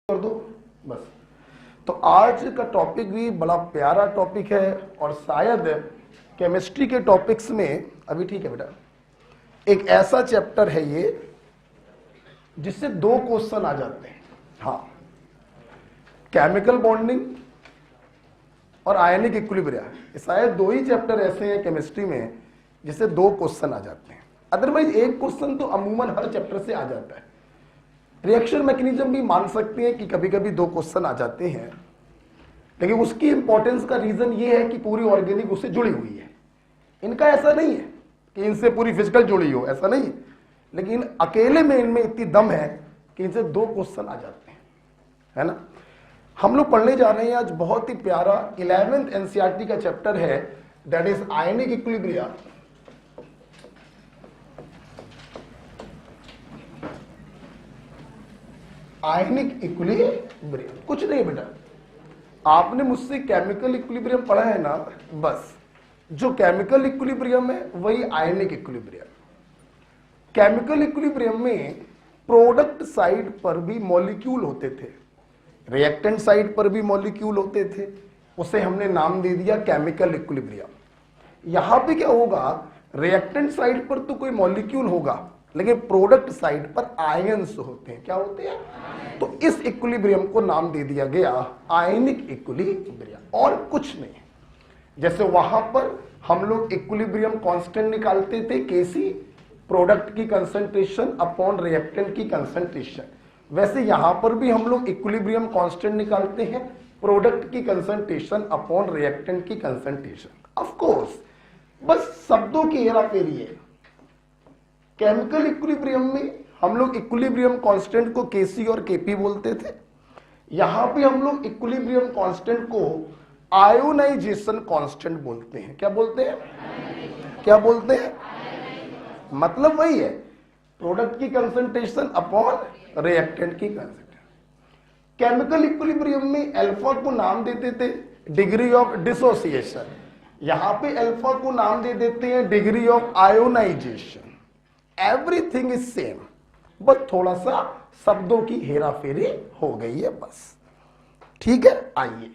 कर दो बस। तो आज का टॉपिक भी बड़ा प्यारा टॉपिक है और शायद केमिस्ट्री के टॉपिक्स में अभी ठीक है बेटा, एक ऐसा चैप्टर है ये जिससे दो क्वेश्चन आ जाते हैं। हाँ, केमिकल बॉन्डिंग और आयनिक इक्विलिब्रियम, शायद दो ही चैप्टर ऐसे हैं केमिस्ट्री में जिससे दो क्वेश्चन आ जाते हैं। अदरवाइज एक क्वेश्चन तो अमूमन हर चैप्टर से आ जाता है। रिएक्शन मैकेनिज्म भी मान सकते हैं कि कभी कभी दो क्वेश्चन आ जाते हैं, लेकिन उसकी इंपॉर्टेंस का रीजन ये है कि पूरी ऑर्गेनिक उससे जुड़ी हुई है। इनका ऐसा नहीं है कि इनसे पूरी फिजिकल जुड़ी हो, ऐसा नहीं, लेकिन अकेले में इनमें इतनी दम है कि इनसे दो क्वेश्चन आ जाते हैं, है ना। हम लोग पढ़ने जा रहे हैं आज बहुत ही प्यारा 11th एनसीईआरटी का चैप्टर है, that is ionic equilibrium. Ionic equilibrium कुछ नहीं बेटा, आपने मुझसे केमिकल इक्विलिब्रियम पढ़ा है ना, बस जो केमिकल इक्विलिब्रियम है वही आयनिक इक्विलिब्रियम। केमिकल इक्विलिब्रियम में प्रोडक्ट साइड पर भी मॉलिक्यूल होते थे, रिएक्टेंट साइड पर भी मॉलिक्यूल होते थे, उसे हमने नाम दे दिया केमिकल इक्विलिब्रियम। यहां पे क्या होगा, रिएक्टेंट साइड पर तो कोई मॉलिक्यूल होगा, लेकिन प्रोडक्ट साइड पर आयंस होते हैं। क्या होते हैं? तो इस इक्विलिब्रियम को नाम दे दिया गया आयनिक इक्विलिब्रियम, और कुछ नहीं। जैसे वहां पर हम लोग इक्विलिब्रियम कांस्टेंट निकालते थे, केसी, प्रोडक्ट की कंसंट्रेशन अपॉन रिएक्टेंट की कंसंट्रेशन, वैसे यहां पर भी हम लोग इक्विलिब्रियम कांस्टेंट निकालते हैं, प्रोडक्ट की कंसंट्रेशन अपॉन रिएक्टेंट की कंसंट्रेशन। ऑफ कोर्स बस शब्दों की हेराफेरी है। केमिकल इक्विलिब्रियम में हम लोग इक्विलिब्रियम कांस्टेंट को केसी और केपी बोलते थे, यहां पे हम लोग इक्विलिब्रियम कांस्टेंट को आयोनाइजेशन कांस्टेंट बोलते हैं। क्या बोलते हैं? क्या बोलते हैं? मतलब वही है, प्रोडक्ट की कंसंट्रेशन अपॉन रिएक्टेंट की कंसंट्रेशन। केमिकल इक्विलिब्रियम में अल्फा को नाम देते थे डिग्री ऑफ डिसोसिएशन, यहां पे अल्फा को नाम दे देते हैं degree of ionization. Everything is same, बस थोड़ा सा शब्दों की हेराफेरी हो गई है बस। ठीक है, आइए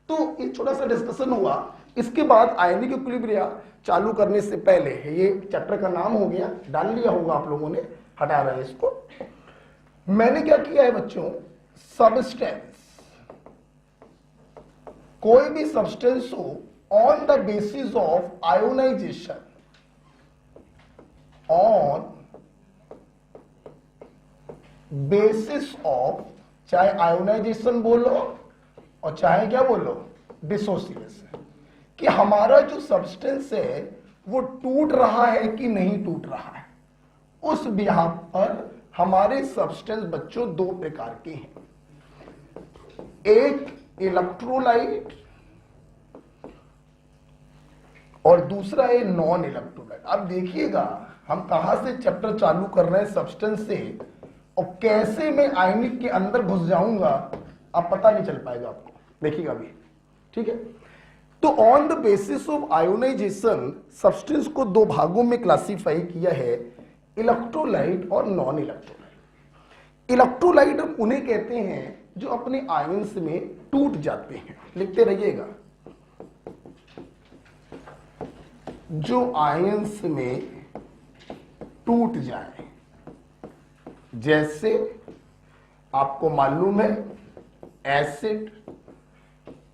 तो एक छोटा सा डिस्कशन हुआ। इसके बाद आयनिक इक्विलिब्रियम चालू करने से पहले, ये चैप्टर का नाम हो गया, डाल लिया होगा आप लोगों ने, हटा रहा है इसको। मैंने क्या किया है बच्चों, सब्सटेंस, कोई भी सब्सटेंस हो on the basis of ionization, on basis of, चाहे आयोनाइजेशन बोलो और चाहे क्या बोलो डिसोसिएशन, कि हमारा जो सब्सटेंस है वो टूट रहा है कि नहीं टूट रहा है। उस बिहार पर हमारे सब्सटेंस बच्चों दो प्रकार के हैं, एक इलेक्ट्रोलाइट और दूसरा है नॉन इलेक्ट्रोलाइट। अब देखिएगा हम कहां से चैप्टर चालू कर रहे हैं, सब्सटेंस से, और कैसे मैं आयनिक के अंदर घुस जाऊंगा अब पता नहीं चल पाएगा आपको, देखिएगा अभी। ठीक है, तो on the basis of ionization substance को दो भागों में क्लासिफाई किया है, इलेक्ट्रोलाइट और नॉन इलेक्ट्रोलाइट। इलेक्ट्रोलाइट हम उन्हें कहते हैं जो अपने आयंस में टूट जाते हैं, लिखते रहिएगा, जो आयंस में टूट जाए। जैसे आपको मालूम है एसिड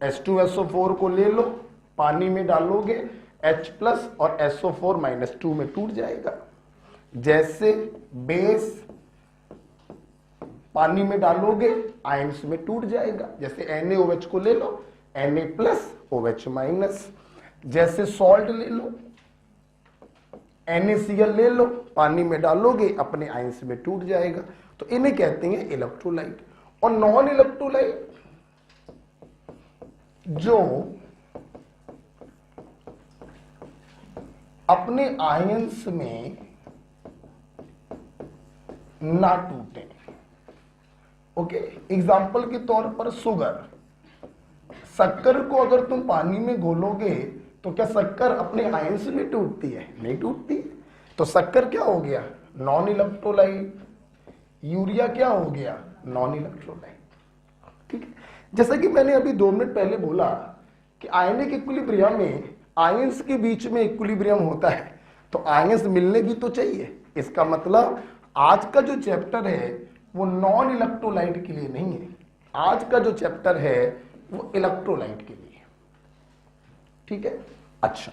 H2SO4 को ले लो, पानी में डालोगे H+ और SO4- में टूट जाएगा। जैसे बेस पानी में डालोगे आयंस में टूट जाएगा, जैसे NaOH को ले लो, Na+OH-। जैसे सॉल्ट ले लो, NaCl ले लो, पानी में डालोगे अपने आयंस में टूट जाएगा। तो इन्हें कहते हैं इलेक्ट्रोलाइट। और नॉन इलेक्ट्रोलाइट जो अपने आयंस में ना टूटे। ओके, एग्जाम्पल के तौर पर शुगर, शक्कर को अगर तुम पानी में घोलोगे तो क्या शक्कर अपने आयंस में टूटती है? नहीं टूटती। तो शक्कर क्या हो गया? Non electrolyte. यूरिया क्या हो गया? Non electrolyte. ठीक है, जैसा कि मैंने अभी 2 मिनट पहले बोला कि आयनिक इक्विलिब्रियम में आयंस के बीच में इक्विलिब्रियम होता है, तो आयंस मिलने भी तो चाहिए। इसका मतलब आज का जो चैप्टर है वो नॉन इलेक्ट्रोलाइट के लिए नहीं है, आज का जो चैप्टर है वो इलेक्ट्रोलाइट के लिए। ठीक है, अच्छा,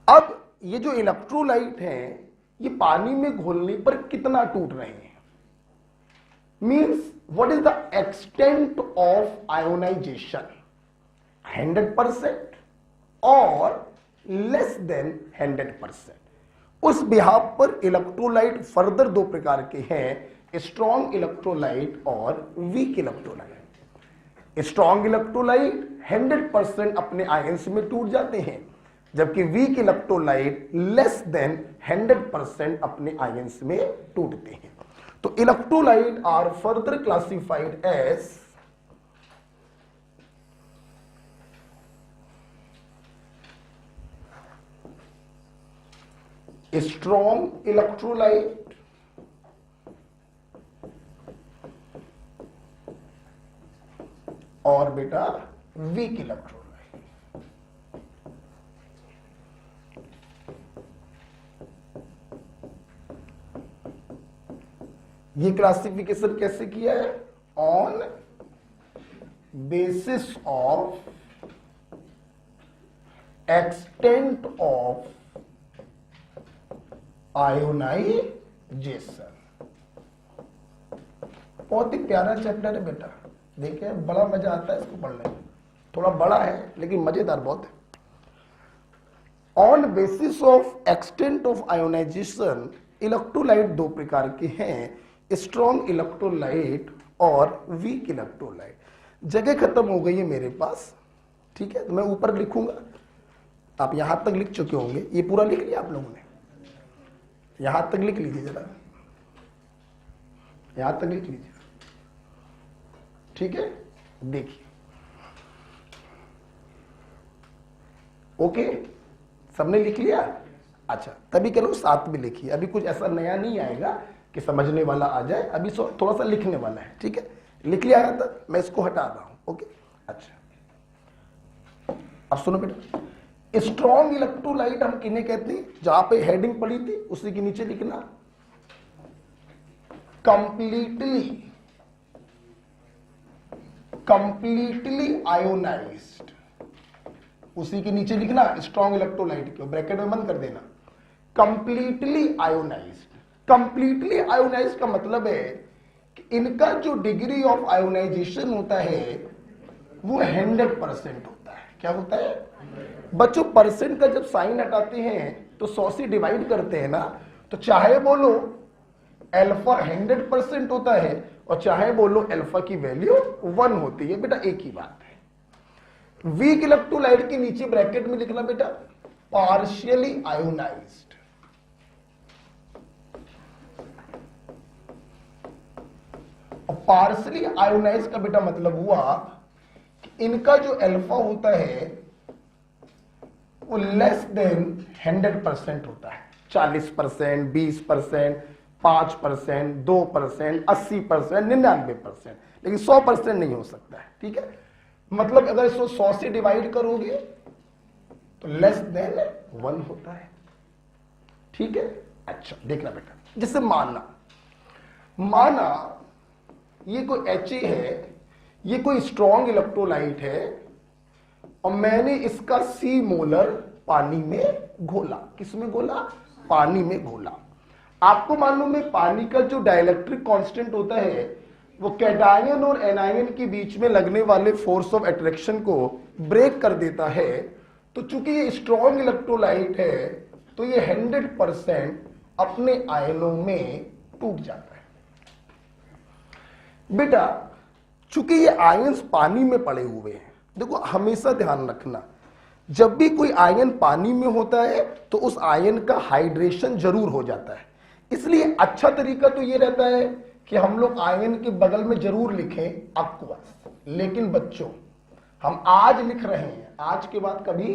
अब ये जो इलेक्ट्रोलाइट है ये पानी में घोलने पर कितना टूट रहे हैं, means what is the extent of ionization, 100% और लेस देन 100%। उस बिहाफ पर इलेक्ट्रोलाइट फर्दर 2 प्रकार के हैं, स्ट्रॉन्ग इलेक्ट्रोलाइट और वीक इलेक्ट्रोलाइट। स्ट्रॉन्ग इलेक्ट्रोलाइट 100% अपने आयंस में टूट जाते हैं, जबकि वीक इलेक्ट्रोलाइट लेस देन 100% अपने आयंस में टूटते हैं। तो electrolyte are further classified as strong electrolyte और बेटा वीक इलेक्ट्रोलाइट। ये क्लासिफिकेशन कैसे किया है, on basis of extent of ionization. बहुत ही प्यारा चैप्टर है बेटा, देखिए बड़ा मजा आता है इसको पढ़ने में, थोड़ा बड़ा है लेकिन मजेदार बहुत है। On basis of extent of ionization electrolyte 2 प्रकार के हैं, स्ट्रॉन्ग इलेक्ट्रोलाइट और वीक इलेक्ट्रोलाइट। जगह खत्म हो गई है मेरे पास, ठीक है, तो मैं ऊपर लिखूंगा, आप यहां तक लिख चुके होंगे, ये पूरा लिख लिया आप लोगों ने, यहां तक लिख लीजिए जरा, यहां तक लिख लीजिए, ठीक है, देखिए, ओके, सबने लिख लिया। अच्छा, तभी कह रहा हूं साथ में लिखिए, अभी कुछ ऐसा नया नहीं आएगा कि समझने वाला आ जाए, अभी थोड़ा सा लिखने वाला है। ठीक है, लिख लिया था, मैं इसको हटा रहा हूं। ओके, अच्छा, अब सुनो बेटा, स्ट्रॉन्ग इलेक्ट्रोलाइट हम किन्हें कहते हैं, जहां पे हेडिंग पड़ी थी उसी के नीचे लिखना कंप्लीटली आयोनाइज्ड, उसी के नीचे लिखना स्ट्रॉन्ग इलेक्ट्रोलाइट को ब्रैकेट में बंद कर देना, कंप्लीटली आयोनाइज्ड। कंप्लीटली आयोनाइज्ड का मतलब है कि इनका जो डिग्री ऑफ आयोनाइजेशन होता है वो 100% होता है। क्या होता है बच्चों, परसेंट का जब साइन हटाते हैं तो 100 से डिवाइड करते हैं ना, तो चाहे बोलो अल्फा 100% होता है और चाहे बोलो अल्फा की वैल्यू 1 होती है, बेटा एक ही बात है। वीक इलेक्ट्रोलाइट के नीचे ब्रैकेट में लिखना बेटा पार्शियली आयोनाइज्ड। पार्शियली आयोनाइज्ड का बेटा मतलब हुआ कि इनका जो अल्फा होता है वो लेस देन 100% होता है, 40%, 20%, 5%, 2%, 80%, 99%, लेकिन 100% नहीं हो सकता है। ठीक है, मतलब अगर इसको 100 से डिवाइड करोगे तो लेस देन 1 होता है। ठीक है, अच्छा देखना बेटा, जैसे माना ये कोई He है, ये कोई स्ट्रॉन्ग इलेक्ट्रोलाइट है और मैंने इसका C मोलर पानी में घोला। किसमें घोला? पानी में घोला। आपको मालूम है पानी का जो डाइलेक्ट्रिक कांस्टेंट होता है वो कैटायन और एनायन के बीच में लगने वाले फोर्स ऑफ अट्रैक्शन को ब्रेक कर देता है। तो चूंकि ये स्ट्रॉन्ग इलेक्ट्रोलाइट है तो ये 100% अपने आयनों में टूट जाता है। बेटा चूंकि ये आयंस पानी में पड़े हुए हैं, देखो हमेशा ध्यान रखना, जब भी कोई आयन पानी में होता है तो उस आयन का हाइड्रेशन जरूर हो जाता है। इसलिए अच्छा तरीका तो ये रहता है कि हम लोग आयन के बगल में जरूर लिखें एक्वस। लेकिन बच्चों हम आज लिख रहे हैं, आज के बाद कभी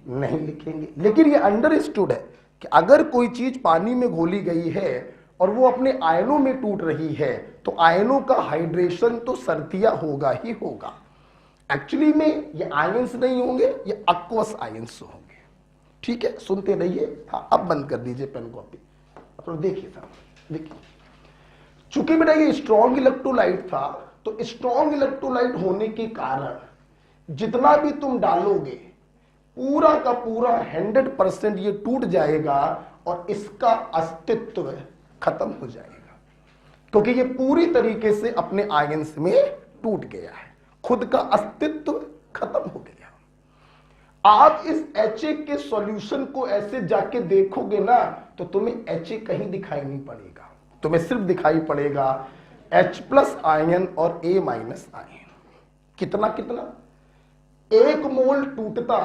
नहीं लिखेंगे। लेकिन ये अंडरस्टूड है कि अगर कोई चीज पानी में घोली गई है और वो अपने आयनों में टूट रही है तो आयनों का हाइड्रेशन तो सर्दिया होगा ही होगा। एक्चुअली में ये आयंस नहीं होंगे, ये एक्वस आयंस होंगे। ठीक है, सुनते रहिए। हाँ, अब बंद कर दीजिए पेन कॉपी। अब देखिए साहब, देखिए, चूंकि बेटा ये स्ट्रॉन्ग इलेक्ट्रोलाइट था तो स्ट्रॉन्ग इलेक्ट्रोलाइट होने के कारण जितना भी तुम डालोगे पूरा का पूरा 100% ये टूट जाएगा और इसका अस्तित्व खत्म हो जाएगा, क्योंकि ये पूरी तरीके से अपने आयंस में टूट गया है, खुद का अस्तित्व खत्म हो गया। आप इस HA के सॉल्यूशन को ऐसे जाके देखोगे ना तो तुम्हें HA कहीं दिखाई नहीं पड़ेगा, तुम्हें सिर्फ दिखाई पड़ेगा H+ आयन और A- आयन। कितना कितना, 1 मोल टूटता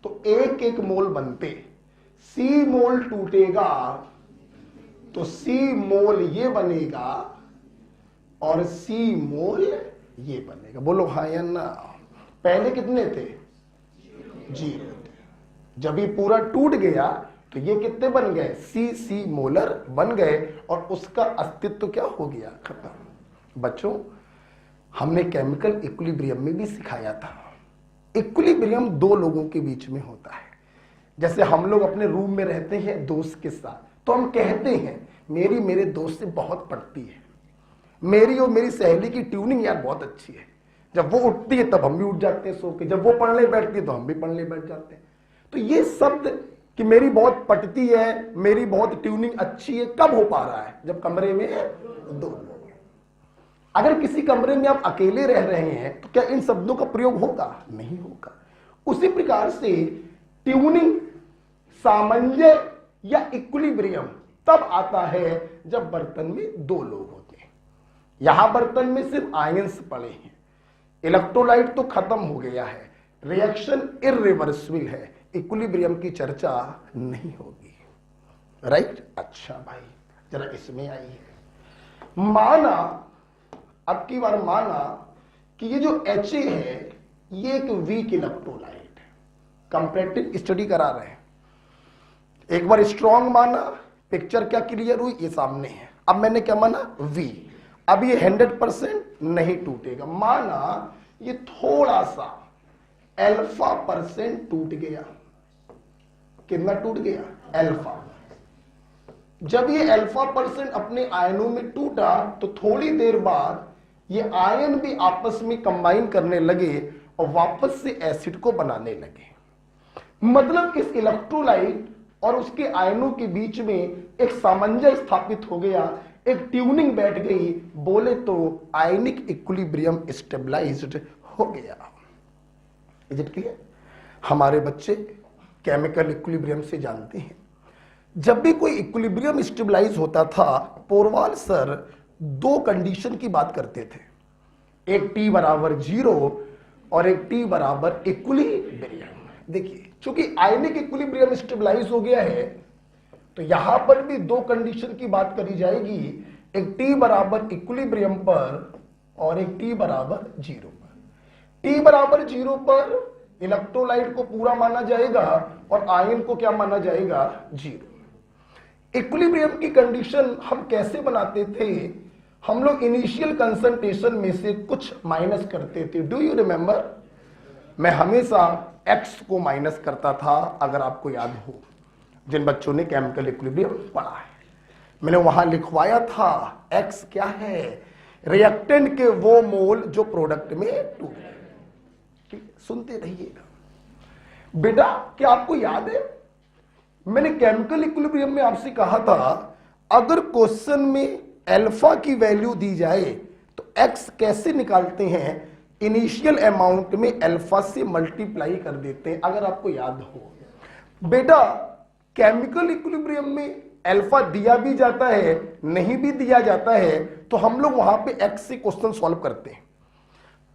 तो 1 मोल बनते, C मोल टूटेगा तो C मोल ये बनेगा और C मोल ये बनेगा। बोलो हाँ या ना। पहले कितने थे? 0 थे। जब ये पूरा टूट गया तो ये कितने बन गए? C मोलर बन गए और उसका अस्तित्व क्या हो गया? खत्म। बच्चों, हमने केमिकल इक्विलिब्रियम में भी सिखाया था, इक्विलिब्रियम 2 लोगों के बीच में होता है। जैसे हम लोग अपने रूम में रहते हैं दोस्त के साथ, तो हम कहते हैं मेरी मेरे दोस्त से बहुत पड़ती है, मेरी और मेरी सहेली की ट्यूनिंग यार बहुत अच्छी है। जब वो उठती है तब हम भी उठ जाते हैं सो के, जब वो पढ़ने बैठती है तो हम भी पढ़ने बैठ जाते हैं। तो ये शब्द कि मेरी बहुत पटती है, मेरी बहुत ट्यूनिंग अच्छी है, कब हो पा रहा है? जब कमरे में 2 लोग। अगर किसी कमरे में आप अकेले रह रहे हैं तो क्या इन शब्दों का प्रयोग होगा? नहीं होगा। उसी प्रकार से ट्यूनिंग, सामंजस्य या इक्विलिब्रियम तब आता है जब बर्तन में 2 लोग होते हैं। यहां बर्तन में सिर्फ आयंस पड़े हैं, इलेक्ट्रोलाइट तो खत्म हो गया है, रिएक्शन इररिवर्सिबल है, इक्विलिब्रियम की चर्चा नहीं होगी। राइट? अच्छा भाई, जरा इसमें आइए। माना, अब की बार माना कि ये जो HA है ये एक वीक इलेक्ट्रोलाइट है, कंपैरेटिव स्टडी करा रहे हैं। एक बार स्ट्रॉन्ग माना, पिक्चर क्या क्लियर हुई? ये सामने है। अब मैंने क्या माना? V। अब ये 100% नहीं टूटेगा। माना ये थोड़ा सा α% टूट गया। कितना टूट गया? अल्फा। जब ये α% अपने आयनों में टूटा तो थोड़ी देर बाद ये आयन भी आपस में कंबाइन करने लगे और वापस से एसिड को बनाने लगे। मतलब इस इलेक्ट्रोलाइट और उसके आयनों के बीच में एक सामंजस्य स्थापित हो गया, एक ट्यूनिंग बैठ गई, बोले तो आयनिक इक्विलिब्रियम स्टेबलाइज्ड हो गया। Is it clear? हमारे बच्चे केमिकल इक्विलिब्रियम से जानते हैं। जब भी कोई इक्विलिब्रियम स्टेबलाइज होता था, पोरवाल सर 2 कंडीशन की बात करते थे, एक T = 0 और एक T = इक्विलिब्रियम। देखिए, चूंकि आयनिक इक्विलिब्रियम स्टेबलाइज हो गया है तो यहां पर भी 2 कंडीशन की बात करी जाएगी, एक T = इक्विलिब्रियम पर और एक T = 0 पर। T = 0 पर इलेक्ट्रोलाइट को पूरा माना जाएगा और आयन को क्या माना जाएगा? 0। इक्विलिब्रियम की कंडीशन हम कैसे बनाते थे? हम लोग इनिशियल कंसंट्रेशन में से कुछ माइनस करते थे। Do you remember? मैं हमेशा X को माइनस करता था, अगर आपको याद हो, जिन बच्चों ने केमिकल इक्विलिब्रियम पढ़ा है। मैंने वहां लिखवाया था X क्या है? रिएक्टेंट के वो मोल जो प्रोडक्ट में टूटे। सुनते रहिएगा बेटा। क्या आपको याद है मैंने केमिकल इक्विलिब्रियम में आपसे कहा था, अगर क्वेश्चन में अल्फा की वैल्यू दी जाए तो X कैसे निकालते हैं? इनिशियल अमाउंट में अल्फा से मल्टीप्लाई कर देते हैं, अगर आपको याद हो। बेटा केमिकल इक्विलिब्रियम में अल्फा दिया भी जाता है, नहीं भी दिया जाता है, तो हम लोग वहां पे X से क्वेश्चन सॉल्व करते हैं।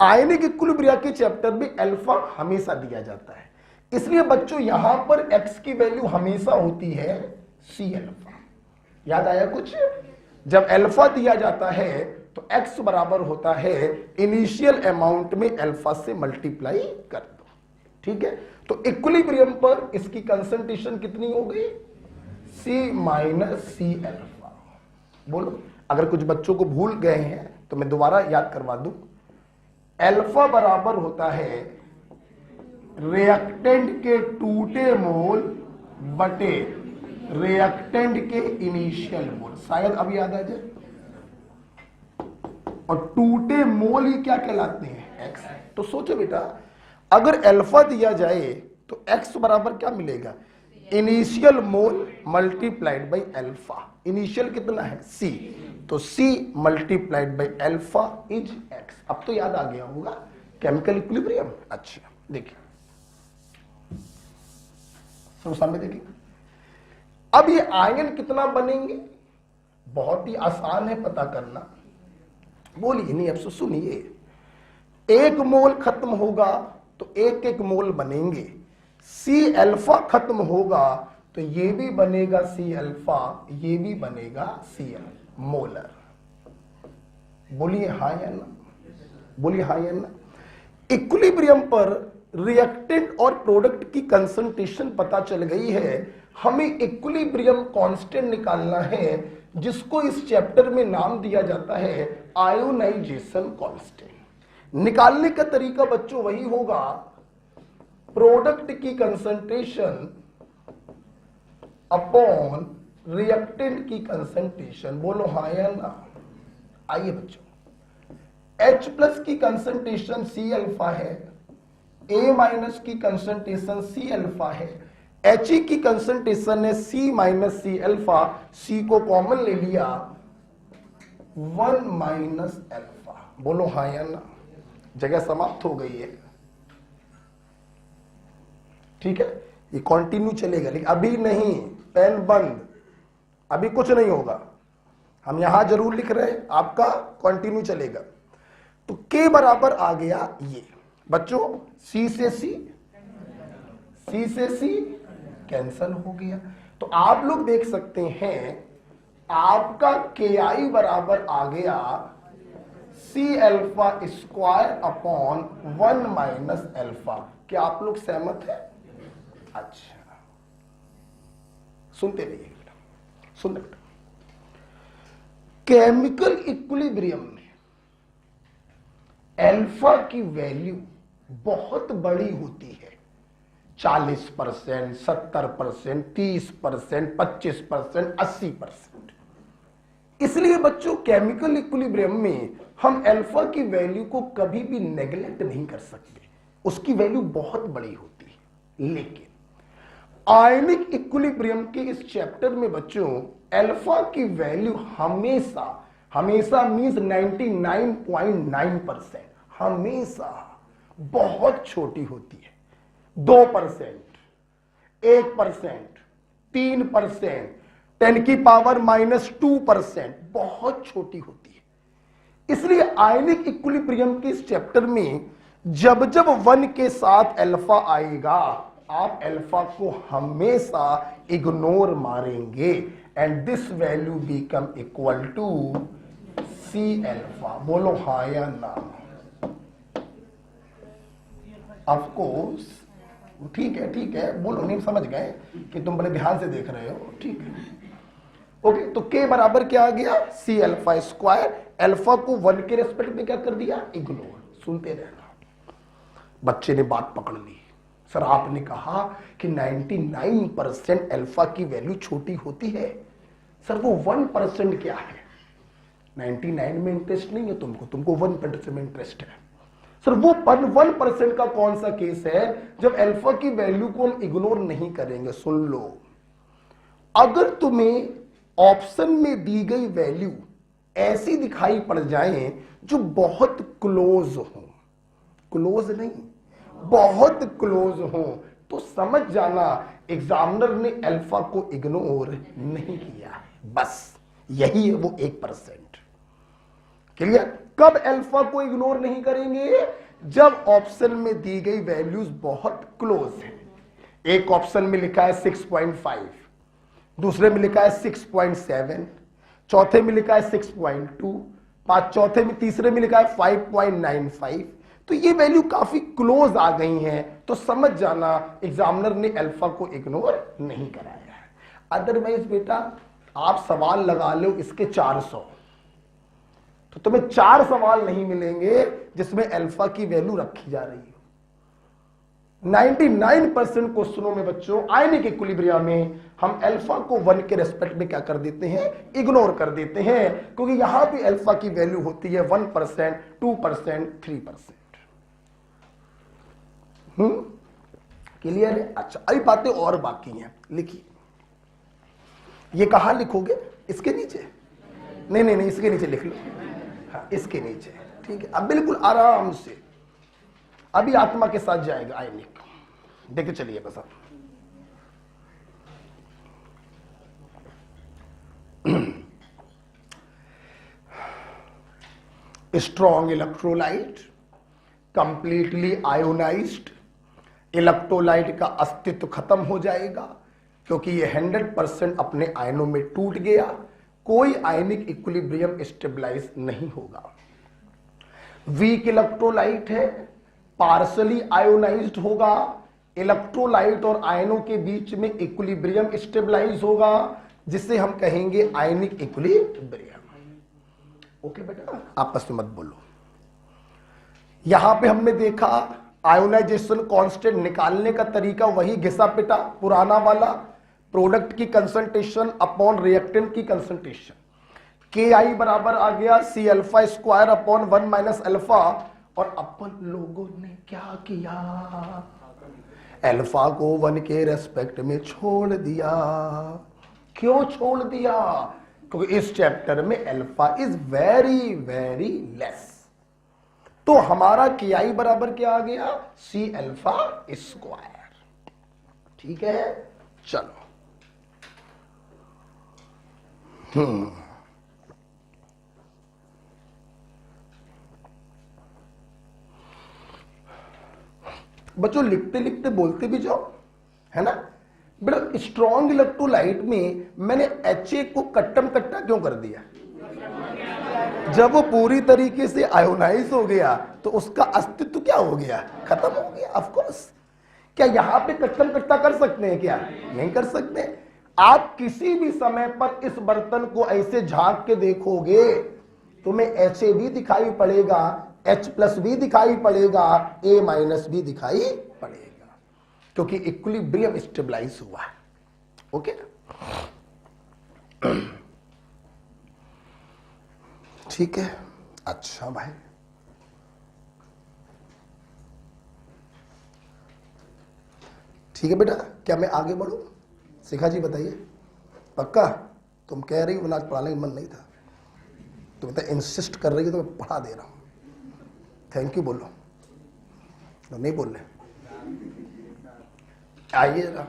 आयनिक इक्विलिब्रियम के चैप्टर में अल्फा हमेशा दिया जाता है, इसलिए बच्चों यहां पर X की वैल्यू हमेशा होती है Cα। याद आया कुछ? जब अल्फा दिया जाता है तो X बराबर होता है इनिशियल अमाउंट में अल्फा से मल्टीप्लाई कर दो। ठीक है, तो इक्विलिब्रियम पर इसकी कंसंट्रेशन कितनी हो गई? C - Cα। बोलो, अगर कुछ बच्चों को भूल गए हैं तो मैं दोबारा याद करवा दूं। अल्फा बराबर होता है रिएक्टेंट के टूटे मोल बटे रिएक्टेंट के इनिशियल मोल। शायद अब याद आ जाए। और टूटे मोल ही क्या कहलाते हैं? एक्स। तो सोचो बेटा, अगर अल्फा दिया जाए तो एक्स बराबर क्या मिलेगा? Initial mole multiplied by alpha. Initial कितना है? सी। तो C multiplied by alpha is x. अब तो याद आ गया होगा केमिकल इक्विलिब्रियम। अच्छा देखिए, सब सामने देखिए। अब ये आयन कितना बनेंगे? बहुत ही आसान है पता करना। बोलिए नहीं, अब सुनिए। एक मोल खत्म होगा तो एक एक मोल बनेंगे। सी अल्फा खत्म होगा तो ये भी बनेगा सी अल्फा, ये भी बनेगा सी अल्फा मोलर। बोलिए हाँ या ना? बोलिए हाँ या ना? इक्विलिब्रियम पर रिएक्टेंट और प्रोडक्ट की कंसंट्रेशन पता चल गई है। हमें इक्विलिब्रियम कांस्टेंट निकालना है, जिसको इस चैप्टर में नाम दिया जाता है आयोनाइजेशन कांस्टेंट। निकालने का तरीका बच्चों वही होगा, प्रोडक्ट की कंसंट्रेशन अपॉन रिएक्टेंट की कंसंट्रेशन। बोलो हाँ या ना? आइए बच्चों, H प्लस की कंसंट्रेशन सी अल्फा है, A माइनस की कंसंट्रेशन सी अल्फा है, He की कंसंट्रेशन है सी माइनस सी अल्फा। सी को कॉमन ले लिया, 1 माइनस अल्फा। बोलो हाँ या ना? जगह समाप्त हो गई है। ठीक है, ये कंटिन्यू चलेगा, लेकिन अभी नहीं, पेन बंद, अभी कुछ नहीं होगा। हम यहां जरूर लिख रहे हैं, आपका कंटिन्यू चलेगा। तो K बराबर आ गया ये बच्चों, C से C कैंसल हो गया। तो आप लोग देख सकते हैं आपका KI बराबर आ गया C alpha square upon 1 minus alpha. क्या आप लोग सहमत हैं? अच्छा, सुनते रहिए बेटा, सुनते बेटा। केमिकल इक्विलिब्रियम में अल्फा की वैल्यू बहुत बड़ी होती है, 40%, 70%, 30%, 25%, 80%। इसलिए बच्चों केमिकल इक्विलिब्रियम में हम अल्फा की वैल्यू को कभी भी नेग्लेक्ट नहीं कर सकते, उसकी वैल्यू बहुत बड़ी होती है। लेकिन आयनिक इक्विलिब्रियम के इस चैप्टर में बच्चों अल्फा की वैल्यू हमेशा मींस 99.9% हमेशा बहुत छोटी होती है। 2%, 1%, 3%, 10 की पावर -2% बहुत छोटी होती है। इसलिए आयनिक इक्विलिब्रियम के इस चैप्टर में जब जब 1 के साथ अल्फा आएगा, आप अल्फा को हमेशा इग्नोर मारेंगे and this value become equal to C alpha. बोलो हाँ या ना? ऑफ कोर्स, ठीक है, बोलो नहीं, समझ गए कि तुम बड़े ध्यान से देख रहे हो। ठीक है, ओके। तो K बराबर क्या आ गया? C alpha square. अल्फा को 1 के रेस्पेक्ट में क्या कर दिया? इग्नोर। सुनते रहना, बच्चे ने बात पकड़ ली। सर आपने कहा कि 99% अल्फा की वैल्यू छोटी होती है, सर वो 1% क्या है? 99 में इंटरेस्ट नहीं है तुमको 1% में इंटरेस्ट है। सर वो 1% का कौन सा केस है जब अल्फा की वैल्यू को हम इग्नोर नहीं करेंगे? सुन लो, अगर तुम्हें ऑप्शन में दी गई वैल्यू ऐसी दिखाई पड़ जाए जो बहुत क्लोज हो, क्लोज नहीं, बहुत क्लोज हो, तो समझ जाना एग्जामिनर ने अल्फा को इग्नोर नहीं किया है। बस यही है वो 1%। क्लियर? कब अल्फा को इग्नोर नहीं करेंगे? जब ऑप्शन में दी गई वैल्यूज बहुत क्लोज है। एक ऑप्शन में लिखा है 6.5, दूसरे में लिखा है 6.7, चौथे में लिखा है 6.2, तीसरे में लिखा है 5.95। तो ये वैल्यू काफी क्लोज आ गई हैं, तो समझ जाना एग्जामिनर ने अल्फा को इग्नोर नहीं कराया है। अदरवाइज बेटा आप सवाल लगा लो इसके 400, तो तुम्हें 4 सवाल नहीं मिलेंगे जिसमें अल्फा की वैल्यू रखी जा रही है। 99% क्वेश्चनों में बच्चों आयनिक इक्विलिब्रियम में हम अल्फा को 1 के रेस्पेक्ट में क्या कर देते हैं, इग्नोर कर देते हैं, क्योंकि यहां पे अल्फा की वैल्यू होती है 1%, 2%, 3%। क्लियर है? अच्छा, अभी बातें और बाकी हैं, लिखिए। ये कहां लिखोगे? इसके नीचे? नहीं, इसके नीचे लिख लो। हाँ, इसके नीचे, ठीक है। अब बिल्कुल आराम से अभी आत्मा के साथ जाएगा आयनिक, देखे चलिए बस आप। Strong electrolyte, completely ionised, electrolyte का अस्तित्व खत्म हो जाएगा क्योंकि ये 100% अपने आयनों में टूट गया, कोई आयनिक इक्विलिब्रियम स्टेबलाइज नहीं होगा। वीक इलेक्ट्रोलाइट है, पार्शली आयोनाइज्ड होगा, इलेक्ट्रोलाइट और आयनों के बीच में इक्विलिब्रियम स्टेबलाइज होगा, जिसे हम कहेंगे आयनिक इक्विलिब्रियम। ओके बेटा, आपस में मत बोलो। यहां पे हमने देखा आयोनाइजेशन कांस्टेंट निकालने का तरीका वही घिसा पिटा पुराना वाला, प्रोडक्ट की कंसंट्रेशन अपॉन रिएक्टेंट की कंसंट्रेशन। के आई बराबर आ गया C alpha square upon 1 minus alpha, और अपन लोगों ने क्या किया, अल्फा को 1 के रेस्पेक्ट में छोड़ दिया। क्यों छोड़ दिया? क्योंकि इस चैप्टर में alpha is very very less. तो हमारा के आई बराबर क्या आ गया, सी अल्फा स्क्वायर। ठीक है, चलो। बच्चों लिखते लिखते बोलते भी जाओ, है ना बेटा। स्ट्रॉन्ग इलेक्ट्रोलाइट में मैंने HA को कट्टम कट्टा क्यों कर दिया? जब वो पूरी तरीके से आयोनाइज हो गया तो उसका अस्तित्व क्या हो गया, खत्म हो गया। ऑफ कोर्स, क्या यहां पे कट्टम कट्टा कर सकते हैं क्या? नहीं कर सकते। आप किसी भी समय पर इस बर्तन को ऐसे झांक के देखोगे, तुम्हें HA भी दिखाई पड़ेगा, H+ भी दिखाई पड़ेगा, A- भी दिखाई पड़ेगा, क्योंकि इक्विलिब्रियम स्टेबलाइज हुआ है। ओके, ठीक है। अच्छा भाई, ठीक है बेटा, क्या मैं आगे बढ़ूं? शिखा जी बताइए, पक्का? तुम कह रही हो ना पढ़ाने का मन नहीं था, तुम तो इंसिस्ट कर रही हो तो मैं पढ़ा दे रहा हूं। थैंक यू बोलो, तो नहीं बोल रहे। आइए जरा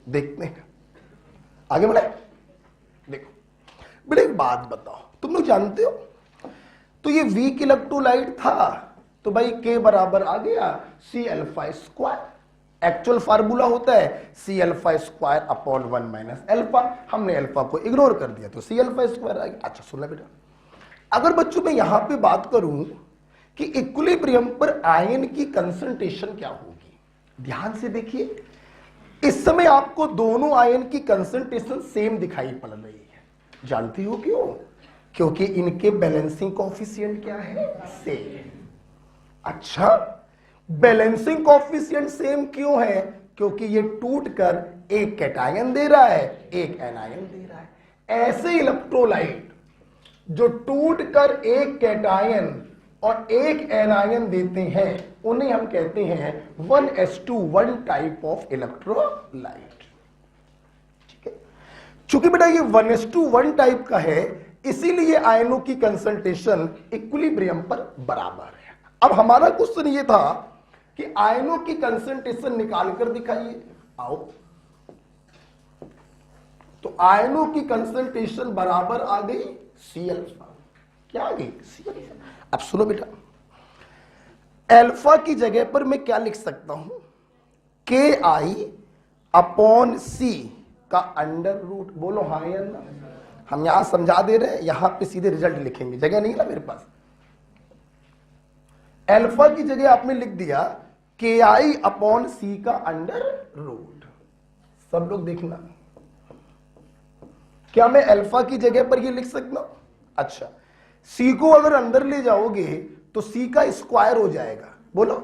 देखते हैं, आगे बढ़े। देखो बेटा, एक बात बताओ, तुम लोग जानते हो तो ये वीक इलेक्ट्रोलाइट था, तो भाई के बराबर आ गया C alpha square. Actual formula होता है C alpha square upon 1 minus alpha. हमने अल्फा को इग्नोर कर दिया तो सी अल्फा स्क्वायर आ गया। अच्छा सुनना बेटा, अगर बच्चों मैं यहां पे बात करूं कि इक्विलिब्रियम पर आयन की कंसंट्रेशन क्या होगी, ध्यान से देखिए। इस समय आपको दोनों आयन की कंसंट्रेशन सेम दिखाई पड़ रही है। जानती हो क्यों? क्योंकि इनके बैलेंसिंग कोएफिशिएंट क्या है, सेम। अच्छा, बैलेंसिंग कोएफिशिएंट सेम क्यों है? क्योंकि ये टूटकर एक कैटायन दे रहा है, एक एनायन दे रहा है। ऐसे इलेक्ट्रोलाइट जो टूटकर एक कैटायन और एक एनायन देते हैं, उन्हें हम कहते हैं 1s2 टाइप ऑफ इलेक्ट्रोलाइट। ठीक है, चूंकि बेटा ये 1s2 टाइप का है, इसीलिए आयनों की कंसंट्रेशन इक्विलिब्रियम पर बराबर है। अब हमारा क्वेश्चन ये था कि आयनों की कंसंट्रेशन निकालकर दिखाइए। आओ, तो आयनों की कंसंट्रेशन बराबर आ गई सी अल्फा। क्या आ गई? C alpha. अब सुनो बेटा, अल्फा की जगह पर मैं क्या लिख सकता हूं, के आई अपॉन सी का अंडर रूट। बोलो हाँ या ना? हम यहां समझा दे रहे हैं, यहां पे सीधे रिजल्ट लिखेंगे, जगह नहीं ना मेरे पास। अल्फा की जगह आपने लिख दिया के आई अपॉन सी का अंडर रूट। सब लोग देखना, क्या मैं अल्फा की जगह पर ये लिख सकता हूं? अच्छा, सी को अगर अंदर ले जाओगे तो सी का स्क्वायर हो जाएगा। बोलो,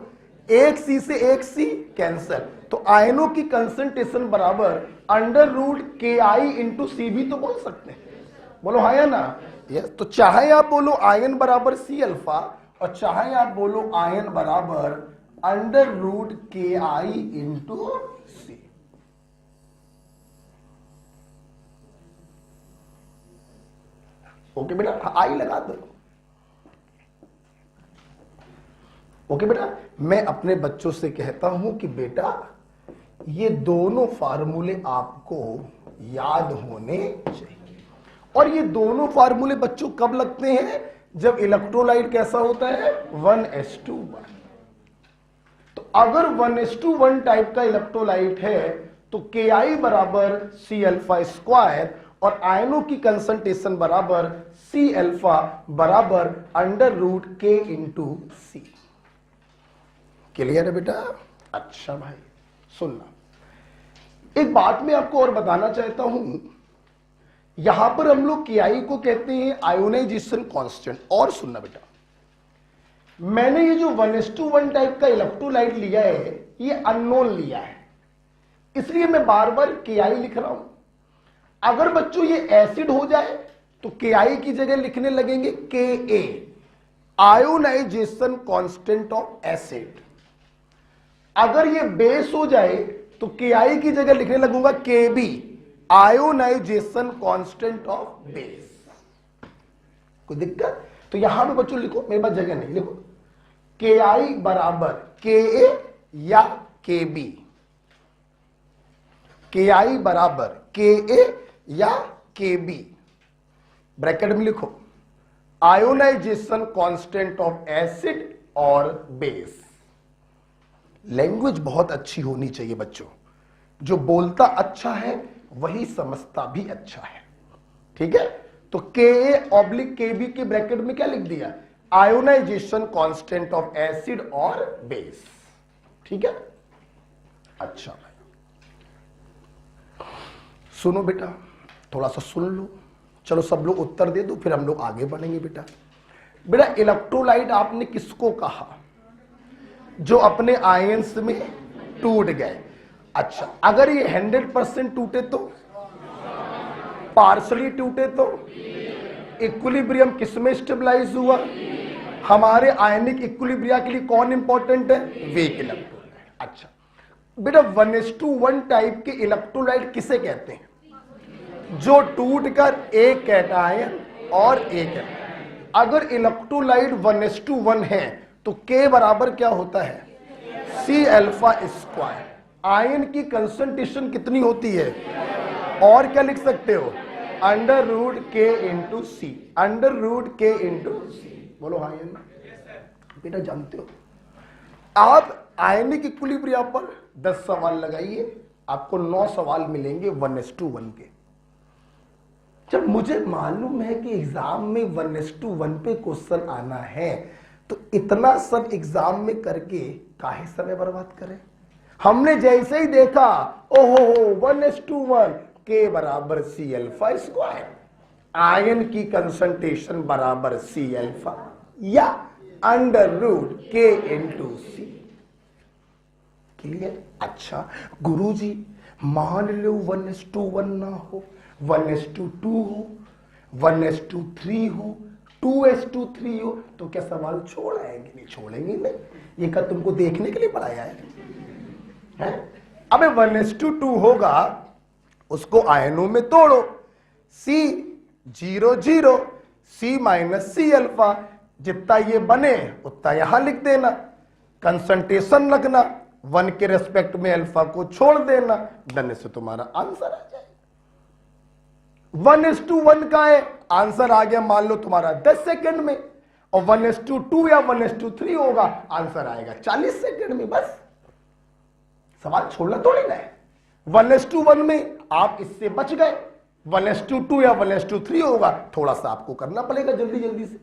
एक सी से एक सी कैंसल, तो आयनों की कंसंट्रेशन बराबर अंडर रूट के आई इंटू सी भी तो बोल सकते हैं। बोलो हाँ या ना? यस। तो चाहे आप बोलो आयन बराबर सी अल्फा और चाहे आप बोलो आयन बराबर अंडर रूट के आई इंटू सी। ओके बेटा, आई लगा दो। ओके बेटा, मैं अपने बच्चों से कहता हूं कि बेटा ये दोनों फार्मूले आपको याद होने चाहिए। और ये दोनों फार्मूले बच्चों कब लगते हैं? जब इलेक्ट्रोलाइट कैसा होता है? 1s2 1। तो अगर 1s2 1 टाइप का इलेक्ट्रोलाइट है तो Ki बराबर सी अल्फा स्क्वायर और आयनों की कंसंट्रेशन बराबर सी अल्फा बराबर अंडर रूट के इंटू सी। क्लियर है बेटा? अच्छा भाई सुनना, एक बात मैं आपको और बताना चाहता हूं। यहां पर हम लोग Ki को कहते हैं आयोनाइजेशन कांस्टेंट। और सुनना बेटा, मैंने ये जो 1s2 1 टाइप का इलेक्ट्रोलाइट लिया है ये अननोन लिया है, इसलिए मैं बार बार Ki लिख रहा हूं। अगर बच्चों ये एसिड हो जाए तो Ki की जगह लिखने लगेंगे Ka, ionization constant of acid. अगर ये बेस हो जाए तो Ki की जगह लिखने लगूंगा Kb, ionization constant of base. कोई दिक्कत? तो यहां पे बच्चों लिखो, मेरे पास जगह नहीं, लिखो Ki बराबर Ka या Kb, Ki बराबर Ka या Kb, ब्रैकेट में लिखो आयोनाइजेशन कांस्टेंट ऑफ एसिड और बेस। लैंग्वेज बहुत अच्छी होनी चाहिए बच्चों, जो बोलता अच्छा है वही समझता भी अच्छा है। ठीक है? तो Ka/Kb के ब्रैकेट में क्या लिख दिया? आयोनाइजेशन कांस्टेंट ऑफ एसिड और बेस। ठीक है? अच्छा भाई सुनो बेटा, थोड़ा सा सुन लो। चलो सब लोग उत्तर दे दो, फिर हम लोग आगे बढ़ेंगे बेटा। बेटा इलेक्ट्रोलाइट आपने किसको कहा? जो अपने आयंस में टूट गए। अच्छा, अगर ये 100% टूटे तो? पार्शली टूटे तो? इक्विलिब्रियम किसमें स्टेबलाइज हुआ? हमारे आयनिक इक्विलिब्रिया के लिए कौन इंपॉर्टेंट है? Weak electrolyte. अच्छा बेटा 1s2 1 टाइप के इलेक्ट्रोलाइट किसे कहते हैं? जो टूटकर एक कैटायन और एक है। अगर इलेक्ट्रोलाइट 1s2 1 है तो K बराबर क्या होता है? C alpha square. आयन की कंसंट्रेशन कितनी होती है? और क्या लिख सकते हो? अंडर रूट के इंटू सी, अंडर रूट के इंटू सी। बोलो हाँ या ना? बेटा जानते हो आप आयनिक इक्विलिब्रिया पर 10 सवाल लगाइए, आपको 9 सवाल मिलेंगे 1s2 1 के। जब मुझे मालूम है कि एग्जाम में 1s2 1 पे क्वेश्चन आना है तो इतना सब एग्जाम में करके काहे समय बर्बाद करें? हमने जैसे ही देखा ओहो 1s2 1 K बराबर सी अल्फा स्क्वायर, आयन की कंसंट्रेशन बराबर सी अल्फा या अंडर रूट के इंटू सी। क्लियर? अच्छा गुरुजी मान लो 1s2 1 ना हो, 1s2 हो, 1s2 हो, 2s2 हो, तो क्या सवाल छोड़ आएंगे? नहीं छोड़ेंगे नहीं। ये क्या तुमको देखने के लिए पढ़ाया है? अबे 1s2 होगा, उसको आयनों में तोड़ो, C0 0, C minus C alpha, जितना ये बने उतना यहां लिख देना, कंसंट्रेशन रखना, 1 के रेस्पेक्ट में अल्फा को छोड़ देना, डरने से तुम्हारा आंसर आ जाए। 1s2 1 का है, आंसर आ गया मान लो तुम्हारा 10 सेकंड में, और 1s2 या 1s2 होगा, आंसर आएगा 40 सेकंड में। बस सवाल छोड़ना थोड़ी ना है। 1s2 1 में आप इससे बच गए, 1s2 या 1s2 होगा, थोड़ा सा आपको करना पड़ेगा जल्दी जल्दी से।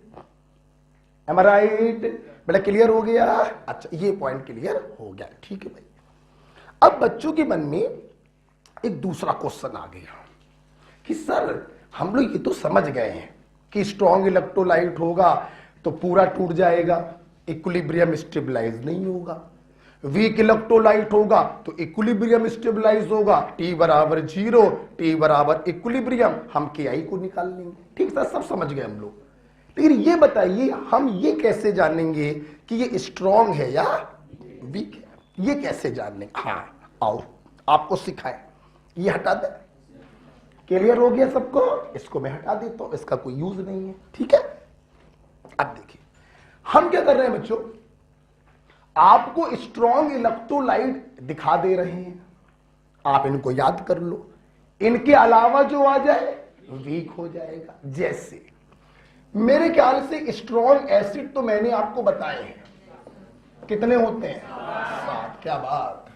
Am I right? बेटा क्लियर हो गया? अच्छा ये पॉइंट क्लियर हो गया। ठीक है भाई। अब बच्चों के मन में एक दूसरा क्वेश्चन आ गया कि सर हम लोग ये तो समझ गए हैं कि स्ट्रॉन्ग इलेक्ट्रोलाइट होगा तो पूरा टूट जाएगा, इक्विलिब्रियम स्टेबलाइज नहीं होगा। वीक इलेक्ट्रोलाइट होगा तो इक्विलिब्रियम स्टेबलाइज होगा, T बराबर 0, T बराबर इक्विलिब्रियम, हम KI को निकाल लेंगे। ठीक सर, सब समझ गए हम लोग। लेकिन ये बताइए हम ये कैसे जानेंगे कि ये स्ट्रॉन्ग है या वीक है, ये कैसे जानेंगे? हाँ आओ आपको सिखाएं। ये हटा दे, क्लियर हो गया सबको? इसको मैं हटा देता हूं, इसका कोई यूज नहीं है। ठीक है, अब देखिए हम क्या कर रहे हैं बच्चों, आपको स्ट्रॉन्ग इलेक्ट्रोलाइट दिखा दे रहे हैं, आप इनको याद कर लो, इनके अलावा जो आ जाए वीक हो जाएगा। जैसे मेरे ख्याल से स्ट्रॉन्ग एसिड तो मैंने आपको बताए हैं, कितने होते हैं? 7। क्या बात,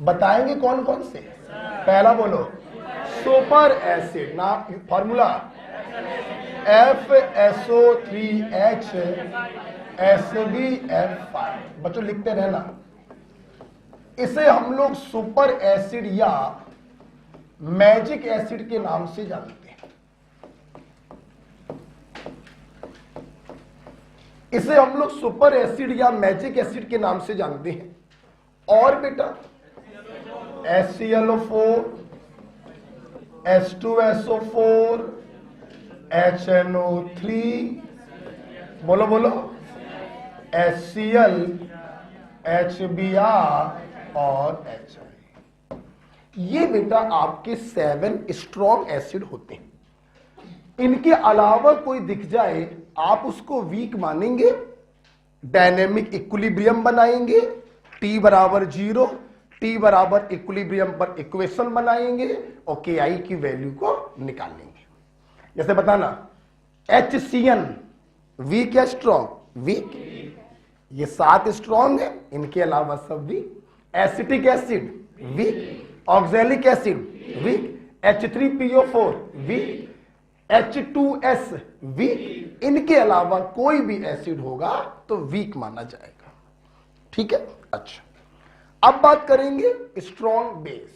बताएंगे कौन कौन से? पहला बोलो, सुपर एसिड, ना फॉर्मूला FSO3H SbF5। बच्चों लिखते रहना, इसे हम लोग सुपर एसिड या मैजिक एसिड के नाम से जानते हैं। इसे हम लोग सुपर एसिड या मैजिक एसिड के नाम से जानते हैं। और बेटा HClO4, H2SO4, HNO3, बोलो बोलो, HCl, HBr और HI। ये बेटा आपके 7 स्ट्रॉन्ग एसिड होते हैं। इनके अलावा कोई दिख जाए आप उसको वीक मानेंगे, डायनेमिक इक्विलिब्रियम बनाएंगे, T बराबर 0, T बराबर इक्विलिब्रियम पर इक्वेशन बनाएंगे और KI की वैल्यू को निकालेंगे। जैसे बताना HCN वीक या स्ट्रॉन्ग? वीक। ये 7 स्ट्रॉन्ग है, इनके अलावा सब weak. Acetic acid weak, oxalic acid weak, H3PO4 weak, H2S weak, इनके अलावा कोई भी एसिड होगा तो वीक माना जाएगा। ठीक है, अच्छा अब बात करेंगे स्ट्रॉन्ग बेस।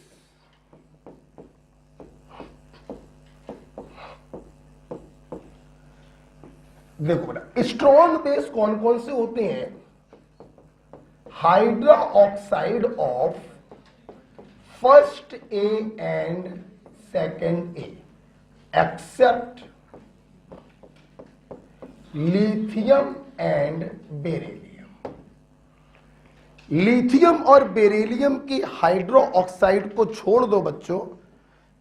देखो बेटा स्ट्रॉन्ग बेस कौन कौन से होते हैं? Hydroxide of first A and second A except lithium and beryllium. Lithium और बेरिलियम की हाइड्रो ऑक्साइड को छोड़ दो बच्चों,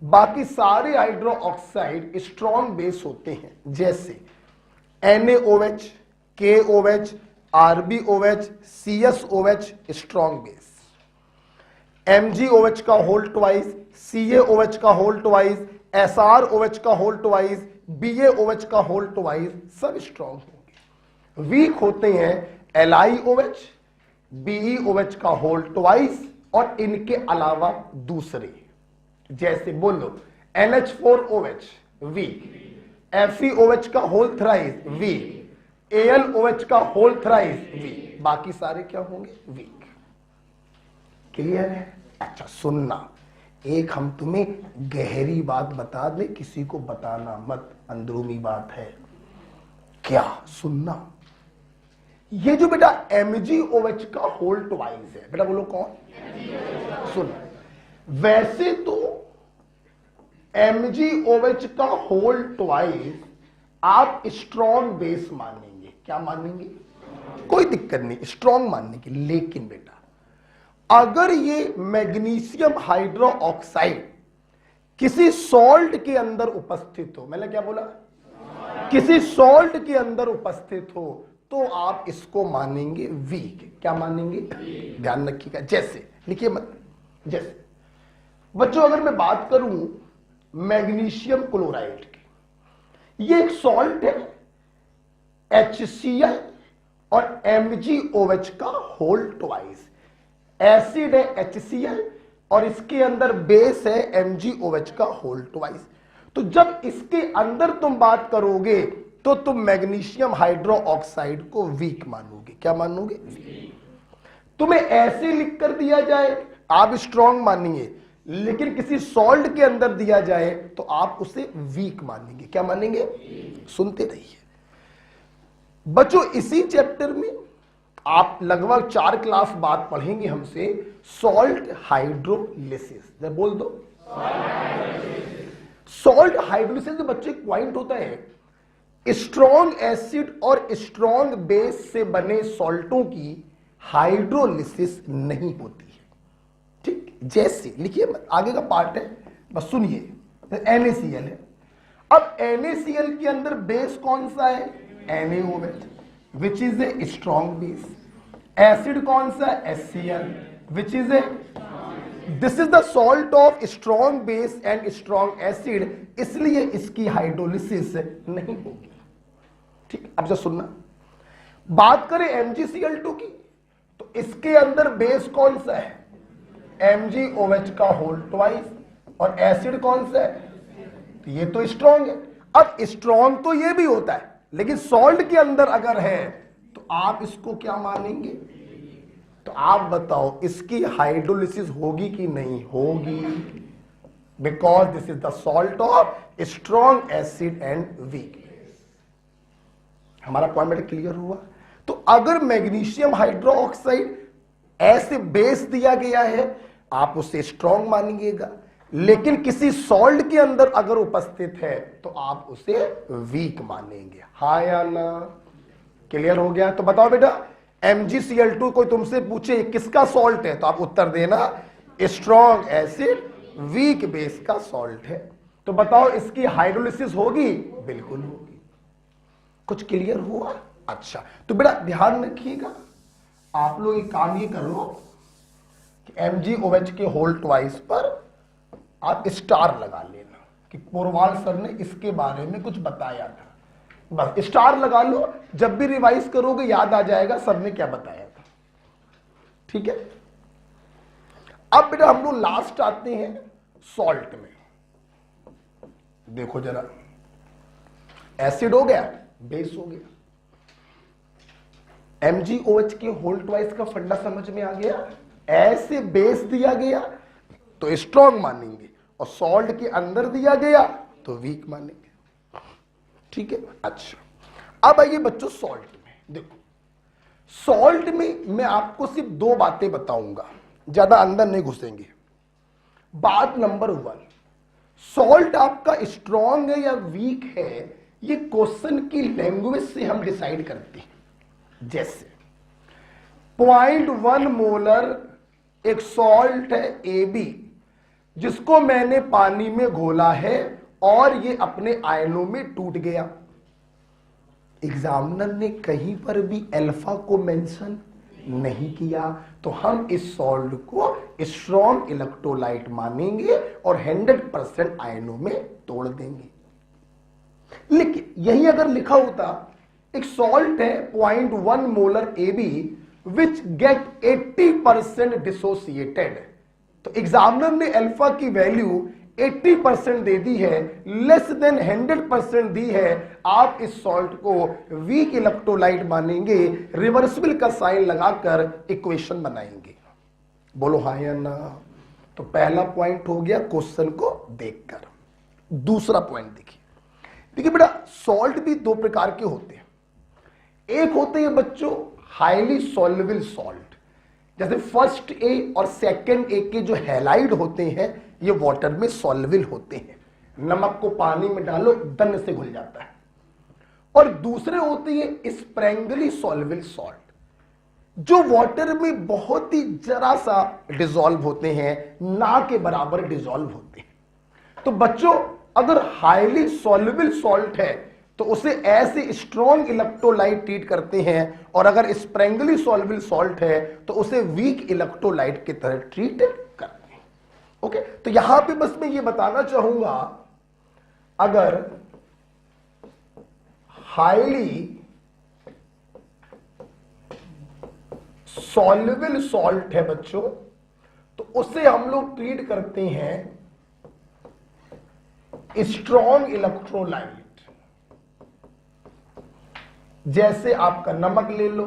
बाकी सारे हाइड्रो ऑक्साइड स्ट्रॉन्ग बेस होते हैं। जैसे NaOH, KOH, RbOH, CSOH strong base, MgOH का होल ट्वाइस, CaOH का होल ट्वाइस, SrOH का होल ट्वाइस, BaOH का होल ट्वाइस, सब स्ट्रॉन्ग होंगे। वीक होते हैं LiOH, BeOH का होल ट्वाइस और इनके अलावा दूसरे, जैसे बोलो NH4OH वीक, FeOH का होल थ्राइस वीक, AlOH का होल थ्राइस वीक, बाकी सारे क्या होंगे? वीक। क्लियर है? अच्छा सुनना, एक हम तुम्हें गहरी बात बता दें, किसी को बताना मत, अंदरूनी बात है। क्या? सुनना, ये जो बेटा MgOH का होल ट्वाइस है, बेटा बोलो कौन? सुन, वैसे तो MgOH का होल ट्वाइस आप स्ट्रॉन्ग बेस मानेंगे। क्या मानेंगे? कोई दिक्कत नहीं, स्ट्रॉन्ग मानने की। लेकिन बेटा अगर ये मैग्नीशियम हाइड्रो ऑक्साइड किसी सॉल्ट के अंदर उपस्थित हो, मैंने क्या बोला? किसी सॉल्ट के अंदर उपस्थित हो तो आप इसको मानेंगे वीक। क्या मानेंगे? ध्यान रखिएगा। जैसे लिखिए मत, जैसे बच्चों अगर मैं बात करूं मैग्नीशियम क्लोराइड की, ये एक सॉल्ट है, HCl और MgOH का होल ट्वाइस, एसिड है HCl और इसके अंदर बेस है MgOH का होल ट्वाइस। तो जब इसके अंदर तुम बात करोगे तो तुम मैग्नीशियम हाइड्रो ऑक्साइड को वीक मानोगे। क्या मानोगे? तुम्हें ऐसे लिख कर दिया जाए आप स्ट्रॉन्ग मानिए, लेकिन किसी सॉल्ट के अंदर दिया जाए तो आप उसे वीक मानेंगे। क्या मानेंगे? सुनते रहिए बच्चों, इसी चैप्टर में आप लगभग 4 क्लास बाद पढ़ेंगे हमसे सॉल्ट हाइड्रोलिसिस। जब बोल दो सॉल्ट हाइड्रोलिसिस में बच्चे एक पॉइंट होता है, स्ट्रॉन्ग एसिड और स्ट्रॉन्ग बेस से बने सॉल्टों की हाइड्रोलिसिस नहीं होती है। ठीक, जैसे लिखिए आगे का पार्ट है, बस सुनिए। NaCl है, अब NaCl के अंदर बेस कौन सा है? NaOH which is a strong base. Acid कौन सा है? HCl which is a, this is the salt of strong base and strong acid, इसलिए इसकी हाइड्रोलिसिस नहीं होगी। ठीक, अब जो सुनना, बात करें MgCl2 की, तो इसके अंदर बेस कौन सा है? MgOH का होल ट्वाइस, और एसिड कौन सा है? तो ये तो स्ट्रॉन्ग है। अब स्ट्रॉन्ग तो ये भी होता है, लेकिन सॉल्ट के अंदर अगर है तो आप इसको क्या मानेंगे? तो आप बताओ इसकी हाइड्रोलिसिस होगी कि नहीं होगी? Because this is the salt of strong acid and weak. हमारा पॉइंट क्लियर हुआ? तो अगर मैग्नीशियम हाइड्रोक्साइड ऐसे बेस दिया गया है आप उसे स्ट्रॉन्ग मानिएगा, लेकिन किसी सॉल्ट के अंदर अगर उपस्थित है तो आप उसे वीक मानेंगे। हाँ या ना? क्लियर हो गया? तो बताओ बेटा, MgCl2 कोई तुमसे पूछे किसका सॉल्ट है तो आप उत्तर देना स्ट्रॉन्ग एसिड वीक बेस का सॉल्ट है। तो बताओ इसकी हाइड्रोलिसिस होगी? बिल्कुल होगी। कुछ क्लियर हुआ? अच्छा, तो बेटा ध्यान रखिएगा, आप लोग एक काम ये कर लो कि MgOH के होल ट्वाइस पर आप स्टार लगा लेना कि पोरवाल सर ने इसके बारे में कुछ बताया था। बस स्टार लगा लो, जब भी रिवाइज करोगे याद आ जाएगा सर ने क्या बताया था। ठीक है, अब बेटा हम लोग लास्ट आते हैं सॉल्ट में। देखो जरा, एसिड हो गया, बेस हो गया, MgOH के होल ट्वाइस का फंडा समझ में आ गया। ऐसे बेस दिया गया तो स्ट्रॉन्ग मानेंगे, और सॉल्ट के अंदर दिया गया तो वीक मानेंगे। ठीक है, अच्छा अब आइए बच्चों सॉल्ट में। देखो सॉल्ट में मैं आपको सिर्फ 2 बातें बताऊंगा, ज्यादा अंदर नहीं घुसेंगे। बात नंबर 1, सॉल्ट आपका स्ट्रॉन्ग है या वीक है ये क्वेश्चन की लैंग्वेज से हम डिसाइड करते हैं। जैसे 0.1 मोलर एक सॉल्ट है AB, जिसको मैंने पानी में घोला है और ये अपने आयनों में टूट गया। एग्जामिनर ने कहीं पर भी अल्फा को मेंशन नहीं किया, तो हम इस सॉल्ट को स्ट्रॉन्ग इलेक्ट्रोलाइट मानेंगे और 100% आयनों में तोड़ देंगे। लेकिन यही अगर लिखा होता एक सॉल्ट है 0.1 molar AB which get 80% dissociated, तो एग्जामिनर ने अल्फा की वैल्यू 80% दे दी है, लेस देन 100% दी है, आप इस सॉल्ट को वीक इलेक्ट्रोलाइट मानेंगे, रिवर्सिबल का साइन लगाकर इक्वेशन बनाएंगे। बोलो हाँ या ना? तो पहला पॉइंट हो गया क्वेश्चन को देखकर। दूसरा पॉइंट देखिए बेटा, सॉल्ट भी 2 प्रकार के होते हैं। एक होते हैं बच्चों हाईली सॉल्युबल सॉल्ट, जैसे फर्स्ट ए और सेकंड ए के जो हैलाइड होते हैं ये वाटर में सॉल्युबल होते हैं, नमक को पानी में डालो दन से घुल जाता है। और दूसरे होते हैं स्प्रैंगली सॉल्युबल सॉल्ट, जो वाटर में बहुत ही जरा सा डिसॉल्व होते हैं, ना के बराबर डिसॉल्व होते हैं। तो बच्चों अगर हाईली सॉल्युबल सॉल्ट है तो उसे ऐसे स्ट्रॉन्ग इलेक्ट्रोलाइट ट्रीट करते हैं, और अगर स्प्रैंगली सॉल्युबल सॉल्ट है तो उसे वीक इलेक्ट्रोलाइट की तरह ट्रीट करते हैं। ओके, तो यहां पे बस मैं ये बताना चाहूंगा, अगर हाईली सॉल्युबल सॉल्ट है बच्चों तो उसे हम लोग ट्रीट करते हैं स्ट्रॉन्ग इलेक्ट्रोलाइट। जैसे आपका नमक ले लो,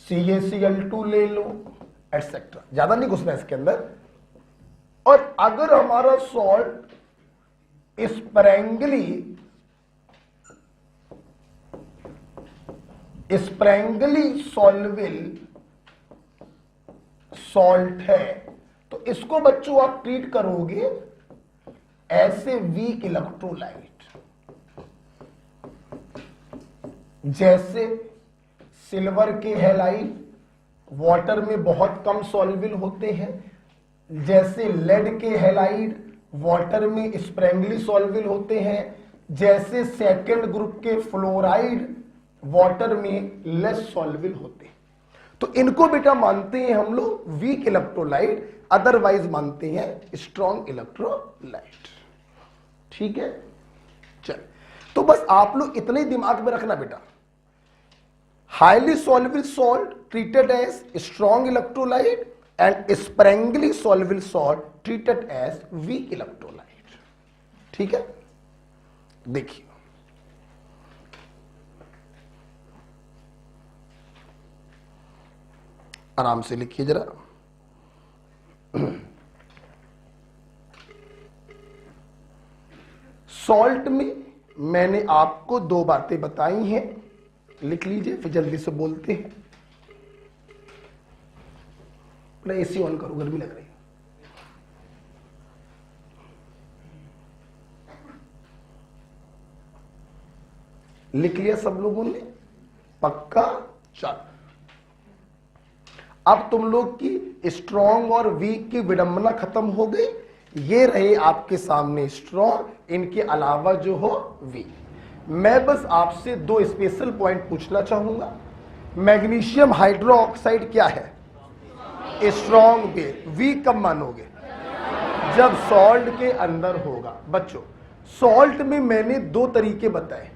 CaCl2 ले लो, एटसेट्रा। ज्यादा नहीं घुसना इसके अंदर, अगर हमारा सॉल्ट स्प्रैंगली सॉल्वेबल सॉल्ट है, तो इसको बच्चों आप ट्रीट करोगे ऐसे वीक इलेक्ट्रोलाइट, जैसे सिल्वर के हैलाइड वाटर में बहुत कम सॉल्युबल होते हैं, जैसे लेड के हैलाइड वाटर में स्प्रैंगली सॉल्युबल होते हैं, जैसे सेकंड ग्रुप के फ्लोराइड वाटर में लेस सॉल्युबल होते हैं। तो इनको बेटा मानते हैं हम लोग वीक इलेक्ट्रोलाइट, अदरवाइज मानते हैं स्ट्रॉन्ग इलेक्ट्रोलाइट। ठीक है, चल तो बस आप लोग इतने ही दिमाग में रखना बेटा, highly soluble salt treated as strong electrolyte and sparingly soluble salt treated as weak electrolyte. ठीक है, देखिए आराम से लिखिए जरा। सॉल्ट में मैंने आपको दो बातें बताई हैं, लिख लीजिए फिर जल्दी से बोलते हैं। मैं एसी ऑन करूं, गर्मी लग रही है। लिख लिया सब लोगों ने? पक्का? चल अब तुम लोग की स्ट्रॉन्ग और वीक की विडंबना खत्म हो गई। ये रहे आपके सामने स्ट्रॉन्ग, इनके अलावा जो हो वीक। मैं बस आपसे दो स्पेशल पॉइंट पूछना चाहूंगा। मैग्नीशियम हाइड्रोक्साइड क्या है? Strong base. वीक कब मानोगे? जब सॉल्ट के अंदर होगा। बच्चों सॉल्ट में मैंने दो तरीके बताए,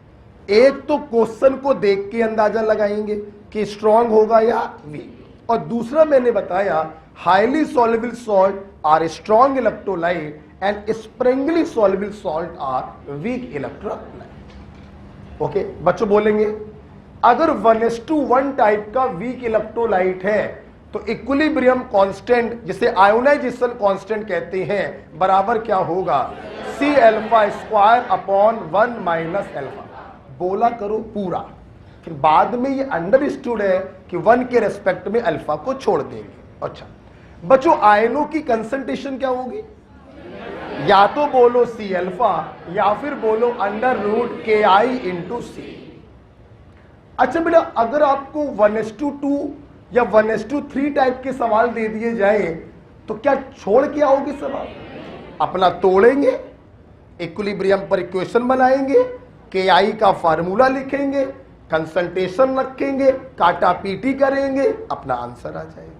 एक तो क्वेश्चन को देख के अंदाजा लगाएंगे कि स्ट्रॉन्ग होगा या वीक, और दूसरा मैंने बताया highly soluble salt are strong electrolyte and sparingly soluble salt are weak electrolyte. Okay बच्चों बोलेंगे अगर 1:1 टाइप का वीक इलेक्ट्रोलाइट है तो इक्विलिब्रियम कांस्टेंट, जिसे आयोनाइजेशन कांस्टेंट कहते हैं, बराबर क्या होगा? C⁴/1 - बोला करो पूरा, फिर बाद में ये अंडरस्टूड है कि 1 के रेस्पेक्ट में अल्फा को छोड़ देंगे। अच्छा बच्चों आयनों की कंसंट्रेशन क्या होगी? या तो बोलो C⁴ या फिर बोलो √KI/C। अच्छा बेटा अगर आपको 1:2 या 1:3 टाइप के सवाल दे दिए जाए तो क्या छोड़ के आओगे सवाल? अपना तोड़ेंगे, इक्विलिब्रियम पर इक्वेशन बनाएंगे, KI का फार्मूला लिखेंगे, कंसंट्रेशन रखेंगे, काटा पीटी करेंगे, अपना आंसर आ जाएगा।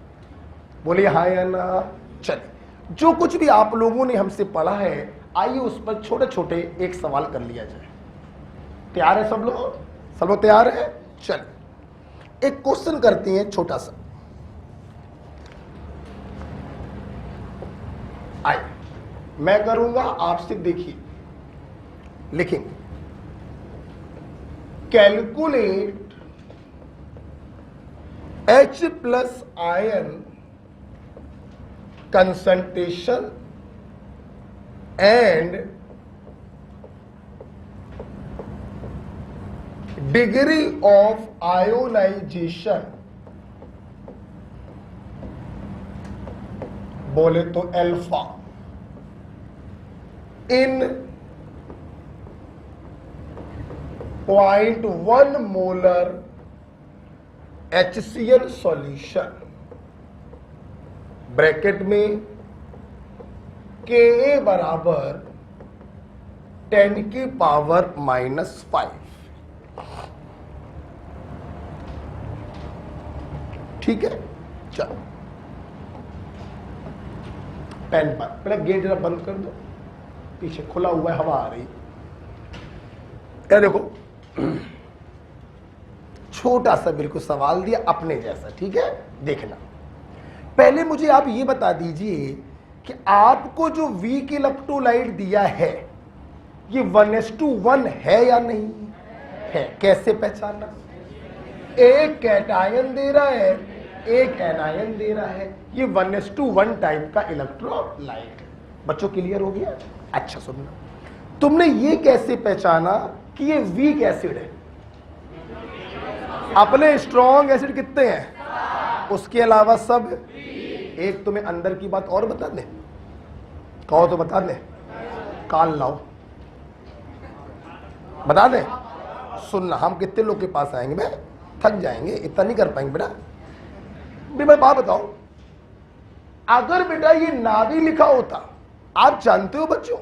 बोलिए हाँ या ना? चलिए जो कुछ भी आप लोगों ने हमसे पढ़ा है आइए उस पर छोटे छोटे एक सवाल कर लिया जाए। तैयार है सब लोग? सब लोग तैयार है? चलिए एक क्वेश्चन करते हैं छोटा सा। आइए मैं करूंगा, आपसे देखिए लिखेंगे। Calculate H+ ion concentration and degree of ionization, बोले तो alpha, in 0.1 molar HCl solution, bracket में Ka बराबर 10⁻⁻⁵। ठीक है चलो पेन पर पहले गेट जरा बंद कर दो, पीछे खुला हुआ है, हवा आ रही। क्या देखो छोटा सा बिल्कुल सवाल दिया अपने जैसा, ठीक है देखना। पहले मुझे आप ये बता दीजिए कि आपको जो वीक इलेक्ट्रोलाइट दिया है ये 1:1 है या नहीं है? कैसे पहचानना? एक कैटायन दे रहा है, एक एनायन दे रहा है, ये 1:1 टाइप का इलेक्ट्रोलाइट है। बच्चों क्लियर हो गया? अच्छा सुनना, तुमने ये कैसे पहचाना कि ये वीक एसिड है? अपने स्ट्रॉन्ग एसिड कितने हैं, उसके अलावा सब। एक तुम्हें अंदर की बात और बता दे, कहो तो बता दे, कान लाओ बता दे। सुनना, हम कितने लोग के पास आएंगे, मैं थक जाएंगे, इतना नहीं कर पाएंगे बेटा। मैं बात बताओ, अगर बेटा ये ना भी लिखा होता, आप जानते हो बच्चों,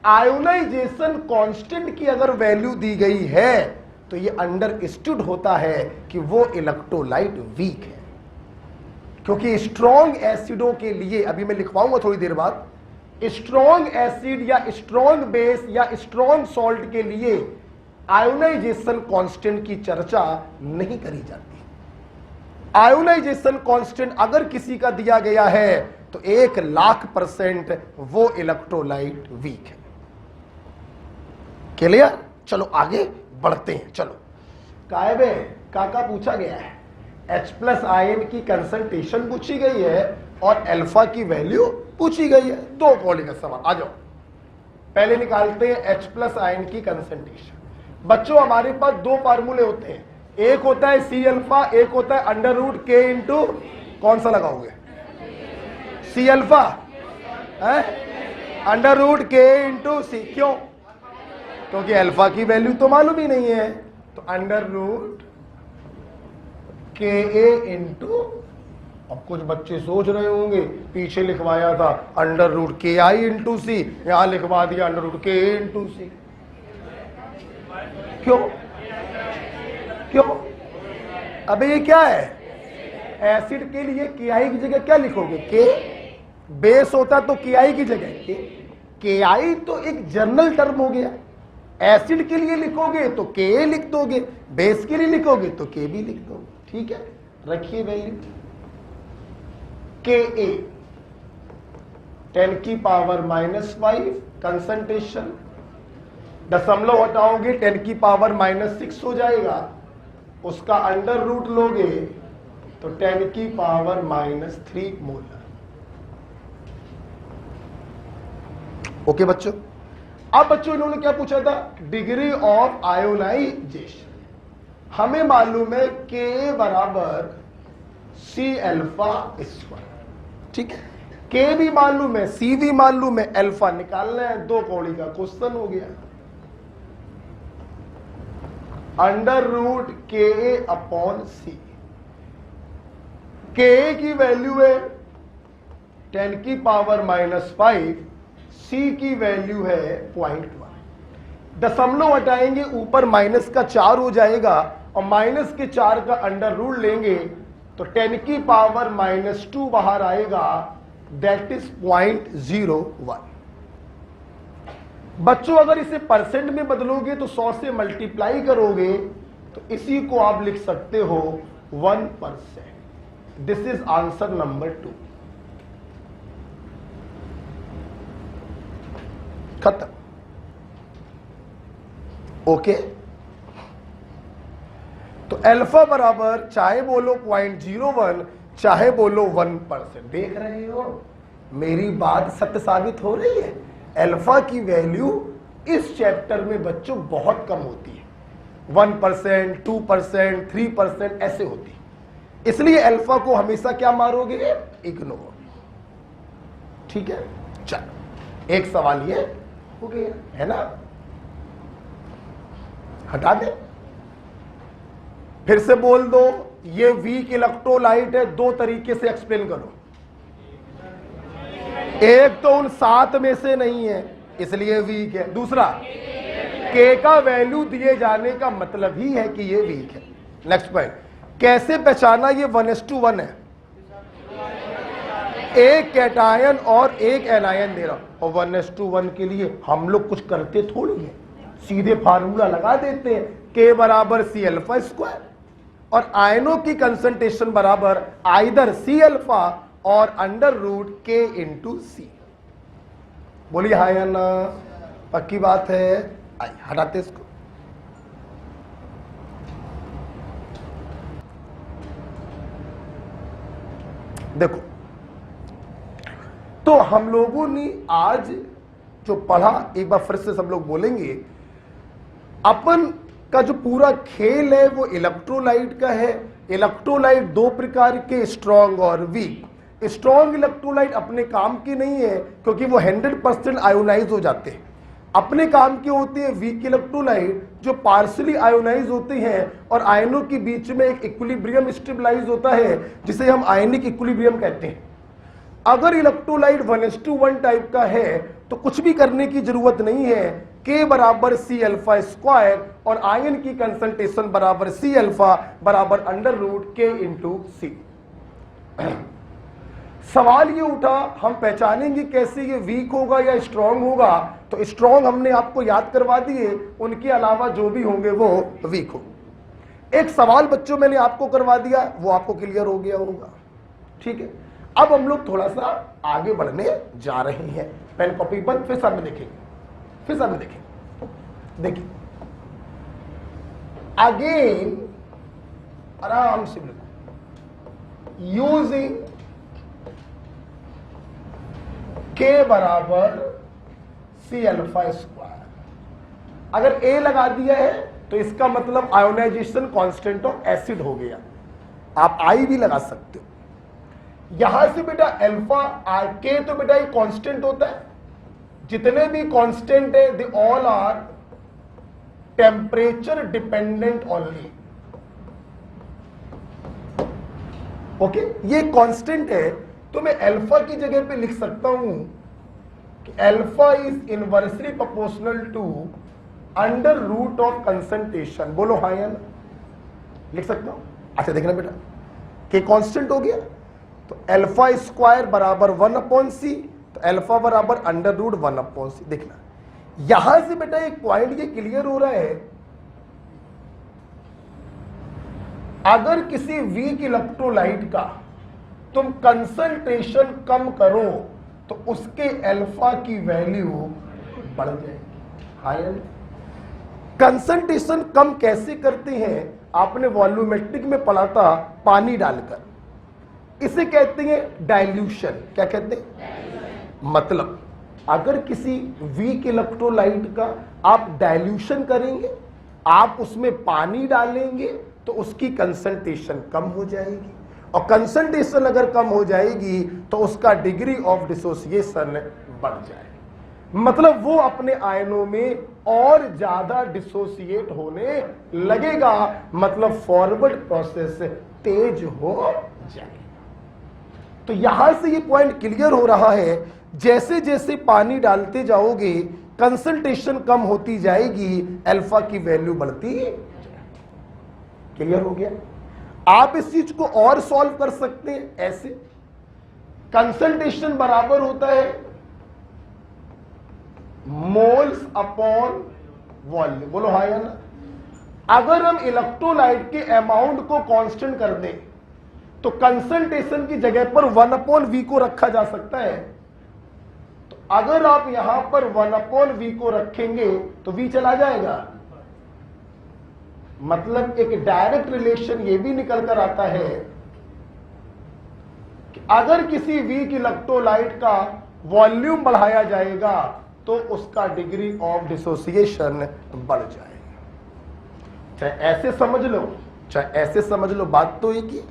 आयोनाइजेशन कांस्टेंट की अगर वैल्यू दी गई है तो ये अंडरस्टूड होता है कि वो इलेक्ट्रोलाइट वीक है। क्योंकि स्ट्रॉन्ग एसिडों के लिए, अभी मैं लिखवाऊंगा थोड़ी देर बाद, स्ट्रॉन्ग एसिड या स्ट्रॉन्ग बेस या स्ट्रॉन्ग सॉल्ट के लिए आयोनाइजेशन कांस्टेंट की चर्चा नहीं करी जाती। आयोनाइजेशन कांस्टेंट अगर किसी का दिया गया है तो 1,00,000% वो इलेक्ट्रोलाइट वीक है। क्लियर? चलो आगे बढ़ते हैं। चलो कायबे काका पूछा गया है, H+ आयन की कंसंट्रेशन पूछी गई है और अल्फा की वैल्यू पूछी गई है। दो कॉली का सवाल, आ जाओ पहले निकालते हैं H+ आयन की कंसंट्रेशन। बच्चों हमारे पास दो फार्मूले होते हैं, एक होता है C∝, एक होता है √K इंटू, कौन सा लगाओगे? C∝, √K into C। क्यों? क्योंकि अल्फा की वैल्यू तो मालूम ही नहीं है, तो √KA इंटू, अब कुछ बच्चे सोच रहे होंगे पीछे लिखवाया था √KI इंटू C, यहां लिखवा दिया √KA इंटू C। क्यों? क्यों? अबे ये क्या है? एसिड के लिए KI की जगह क्या लिखोगे? K। बेस होता तो KI की जगह K। KI तो एक जनरल टर्म हो गया, एसिड के लिए लिखोगे तो Ka लिख दोगे, बेस के लिए लिखोगे तो K भी लिख दोगे। ठीक है, रखिए वैल्यू Ka 10⁻⁻5 कंसंट्रेशन, दशमलव हटाओगे 10⁻⁻6 हो जाएगा, उसका अंडर रूट लोगे तो 10⁻⁻3 मोलर। ओके बच्चों, अब बच्चों इन्होंने क्या पूछा था? Degree of ionization. हमें मालूम है Ka बराबर C∝²। ठीक है, K भी मालूम है, C भी मालूम है, अल्फा निकालना है। दो कौड़ी का क्वेश्चन हो गया। √KA/C। Ka की वैल्यू है 10⁻⁻5, C की वैल्यू है 0.1। दशमलव हटाएंगे, ऊपर माइनस का 4 हो जाएगा और माइनस के 4 का अंडर रूट लेंगे तो 10⁻⁻2 बाहर आएगा, दैट इज 0.01। बच्चों अगर इसे परसेंट में बदलोगे तो 100 से मल्टीप्लाई करोगे तो इसी को आप लिख सकते हो 1%। This is answer number 2। खत्म। ओके, तो अल्फा बराबर चाहे बोलो 0.01 चाहे बोलो 1%। देख रहे हो मेरी बात सत्य साबित हो रही है। अल्फा की वैल्यू इस चैप्टर में बच्चों बहुत कम होती है, 1%, 2%, 3% ऐसे होती है। इसलिए अल्फा को हमेशा क्या मारोगे? इग्नोर। ठीक है, चलो एक सवाल ये हो गया है ना, हटा दे। फिर से बोल दो, ये वीक इलेक्ट्रोलाइट है, दो तरीके से एक्सप्लेन करो। एक तो उन 7 में से नहीं है इसलिए वीक है, दूसरा K का वैल्यू दिए जाने का मतलब ही है कि ये वीक है। नेक्स्ट पॉइंट, कैसे पहचाना ये 1:1 है? एक कैटायन और एक एनायन दे रहा, और 1:1 के लिए हम लोग कुछ करते थोड़ी है, सीधे फार्मूला लगा देते हैं, K बराबर C∝² और आयनों की कंसंट्रेशन बराबर आइदर C∝ और √K इंटू C। बोलिए हाँ या ना? पक्की बात है। आइए हटाते इसको। देखो तो हम लोगों ने आज जो पढ़ा, एक बार फिर से सब लोग बोलेंगे, अपन का जो पूरा खेल है वो इलेक्ट्रोलाइट का है। इलेक्ट्रोलाइट दो प्रकार के, स्ट्रॉन्ग और वीक। स्ट्रॉन्ग इलेक्ट्रोलाइट अपने काम की नहीं है क्योंकि वो 100% आयोनाइज हो जाते हैं। अपने काम के होते हैं वीक इलेक्ट्रोलाइट जो पार्शियली आयोनाइज होते हैं और आयनों के बीच में एक इक्विलिब्रियम स्टेबलाइज होता है जिसे हम आयनिक इक्विलिब्रियम कहते हैं। अगर इलेक्ट्रोलाइट 1:1 टाइप का है तो कुछ भी करने की जरूरत नहीं है, K बराबर C अल्फा स्क्वायर और आयन की कंसंट्रेशन बराबर C अल्फा बराबर √K इंटू C। सवाल ये उठा, हम पहचानेंगे कैसे ये वीक होगा या स्ट्रॉन्ग होगा? तो स्ट्रॉन्ग हमने आपको याद करवा दिए, उनके अलावा जो भी होंगे वो वीक हो। एक सवाल बच्चों मैंने आपको करवा दिया, वो आपको क्लियर हो गया होगा, ठीक है। अब हम लोग थोड़ा सा आगे बढ़ने जा रहे हैं। पेन कॉपी बंद, फिर सामने देखेंगे, फिर सामने देखेंगे। देखिए अगेन आराम से यूजिंग K बराबर C अल्फा स्क्वायर। अगर A लगा दिया है तो इसका मतलब आयोनाइजेशन कांस्टेंट ऑफ एसिड हो गया। आप I भी लगा सकते हो। यहां से बेटा अल्फा K तो बेटा एक कांस्टेंट होता है, जितने भी कांस्टेंट है they all are temperature dependent only. Okay, ये कांस्टेंट है तो मैं अल्फा की जगह पे लिख सकता हूं कि alpha is inversely proportional to √ of concentration. बोलो हाँ या ना, लिख सकता हूं। अच्छा देखना बेटा, के कांस्टेंट हो गया तो अल्फा स्क्वायर बराबर 1/c, तो अल्फा बराबर √1/c। देखना यहां से बेटा एक पॉइंट ये क्लियर हो रहा है, अगर किसी वीक इलेक्ट्रोलाइट का तुम कंसंट्रेशन कम करो तो उसके अल्फा की वैल्यू बढ़ जाएगी। हायर कंसंट्रेशन कम कैसे करते हैं? आपने वॉल्यूमेट्रिक में पढ़ा था, पानी डालकर। इसे कहते हैं डाइल्यूशन। क्या कहते हैं? मतलब अगर किसी वीक इलेक्ट्रोलाइट का आप डाइल्यूशन करेंगे, आप उसमें पानी डालेंगे तो उसकी कंसंट्रेशन कम हो जाएगी, और कंसंट्रेशन अगर कम हो जाएगी तो उसका डिग्री ऑफ डिसोसिएशन बढ़ जाएगी। मतलब वो अपने आयनों में और ज्यादा डिसोसिएट होने लगेगा, मतलब फॉरवर्ड प्रोसेस तेज हो जाएगा। तो यहां से ये पॉइंट क्लियर हो रहा है, जैसे जैसे पानी डालते जाओगे कंसंट्रेशन कम होती जाएगी, अल्फा की वैल्यू बढ़ती जाएगी। क्लियर हो गया? आप इस चीज को और सॉल्व कर सकते हैं ऐसे, कंसंट्रेशन बराबर होता है मोल्स अपॉन वॉल्यूम। बोलो हाँ या ना। अगर हम इलेक्ट्रोलाइट के अमाउंट को कांस्टेंट कर दें तो कंसंट्रेशन की जगह पर 1/v को रखा जा सकता है। तो अगर आप यहां पर 1/v को रखेंगे तो v चला जाएगा। मतलब एक डायरेक्ट रिलेशन ये भी निकल कर आता है कि अगर किसी वीक इलेक्ट्रोलाइट का वॉल्यूम बढ़ाया जाएगा तो उसका डिग्री ऑफ डिसोसिएशन बढ़ जाएगा। चाहे ऐसे समझ लो चाहे ऐसे समझ लो, बात तो एक ही।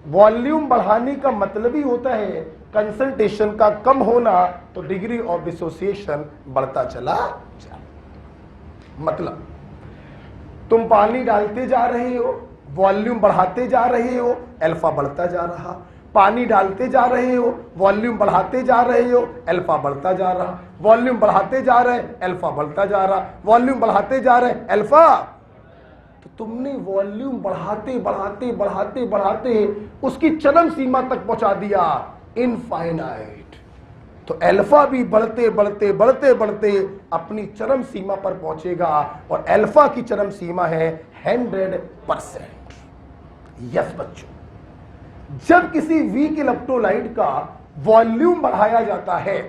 वॉल्यूम बढ़ाने का मतलब ही होता है कंसंट्रेशन का कम होना, तो डिग्री ऑफ डिसोसिएशन बढ़ता चला जाए। मतलब तुम पानी डालते जा रहे हो, वॉल्यूम बढ़ाते जा रहे हो, अल्फा बढ़ता जा रहा। पानी डालते जा रहे हो, वॉल्यूम बढ़ाते जा रहे हो, अल्फा बढ़ता जा रहा। वॉल्यूम बढ़ाते जा रहे, अल्फा बढ़ता जा रहा। वॉल्यूम बढ़ाते जा रहे, अल्फा। तो तुमने वॉल्यूम बढ़ाते बढ़ाते बढ़ाते बढ़ाते उसकी चरम सीमा तक पहुंचा दिया, इनफाइनाइट। तो अल्फा भी बढ़ते बढ़ते बढ़ते बढ़ते अपनी चरम सीमा पर पहुंचेगा, और अल्फा की चरम सीमा है 100%। यस बच्चों, जब किसी वीक इलेक्ट्रोलाइट का वॉल्यूम बढ़ाया जाता है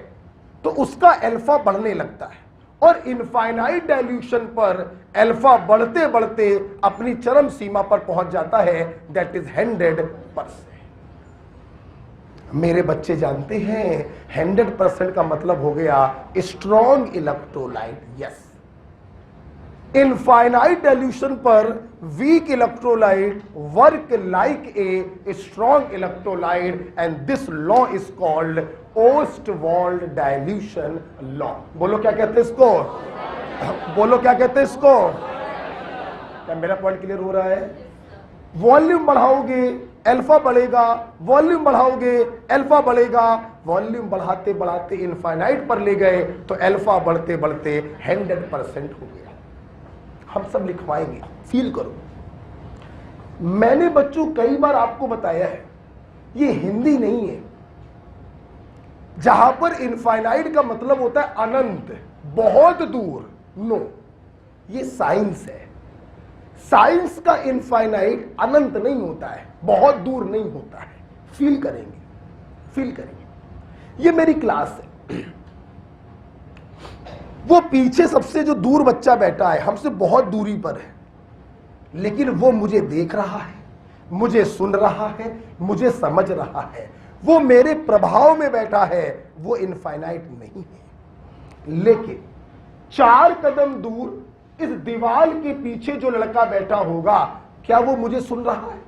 तो उसका अल्फा बढ़ने लगता है, और इनफाइनाइट डाइल्यूशन पर अल्फा बढ़ते बढ़ते अपनी चरम सीमा पर पहुंच जाता है, दैट इज 100%। मेरे बच्चे जानते हैं 100% का मतलब हो गया strong electrolyte. Yes, infinite dilution पर weak electrolyte work like a strong electrolyte and this law is called Ostwald dilution law. बोलो क्या कहते हैं इसको, बोलो क्या कहते हैं इसको। क्या मेरा पॉइंट क्लियर हो रहा है? वॉल्यूम बढ़ाओगे अल्फा बढ़ेगा, वॉल्यूम बढ़ाओगे अल्फा बढ़ेगा, वॉल्यूम बढ़ाते बढ़ाते इनफाइनाइट पर ले गए तो अल्फा बढ़ते बढ़ते 100% हो गया। हम सब लिखवाएंगे, फील करो। मैंने बच्चों कई बार आपको बताया है ये हिंदी नहीं है। जहां पर इनफाइनाइट का मतलब होता है अनंत, बहुत दूर, नो, ये साइंस है। साइंस का इनफाइनाइट अनंत नहीं होता है, बहुत दूर नहीं होता है। फील करेंगे, फील करेंगे। ये मेरी क्लास है, वो पीछे सबसे जो दूर बच्चा बैठा है हमसे बहुत दूरी पर है, लेकिन वो मुझे देख रहा है, मुझे सुन रहा है, मुझे समझ रहा है, वो मेरे प्रभाव में बैठा है, वो इनफाइनाइट नहीं है। लेकिन 4 कदम दूर इस दीवार के पीछे जो लड़का बैठा होगा, क्या वो मुझे सुन रहा है?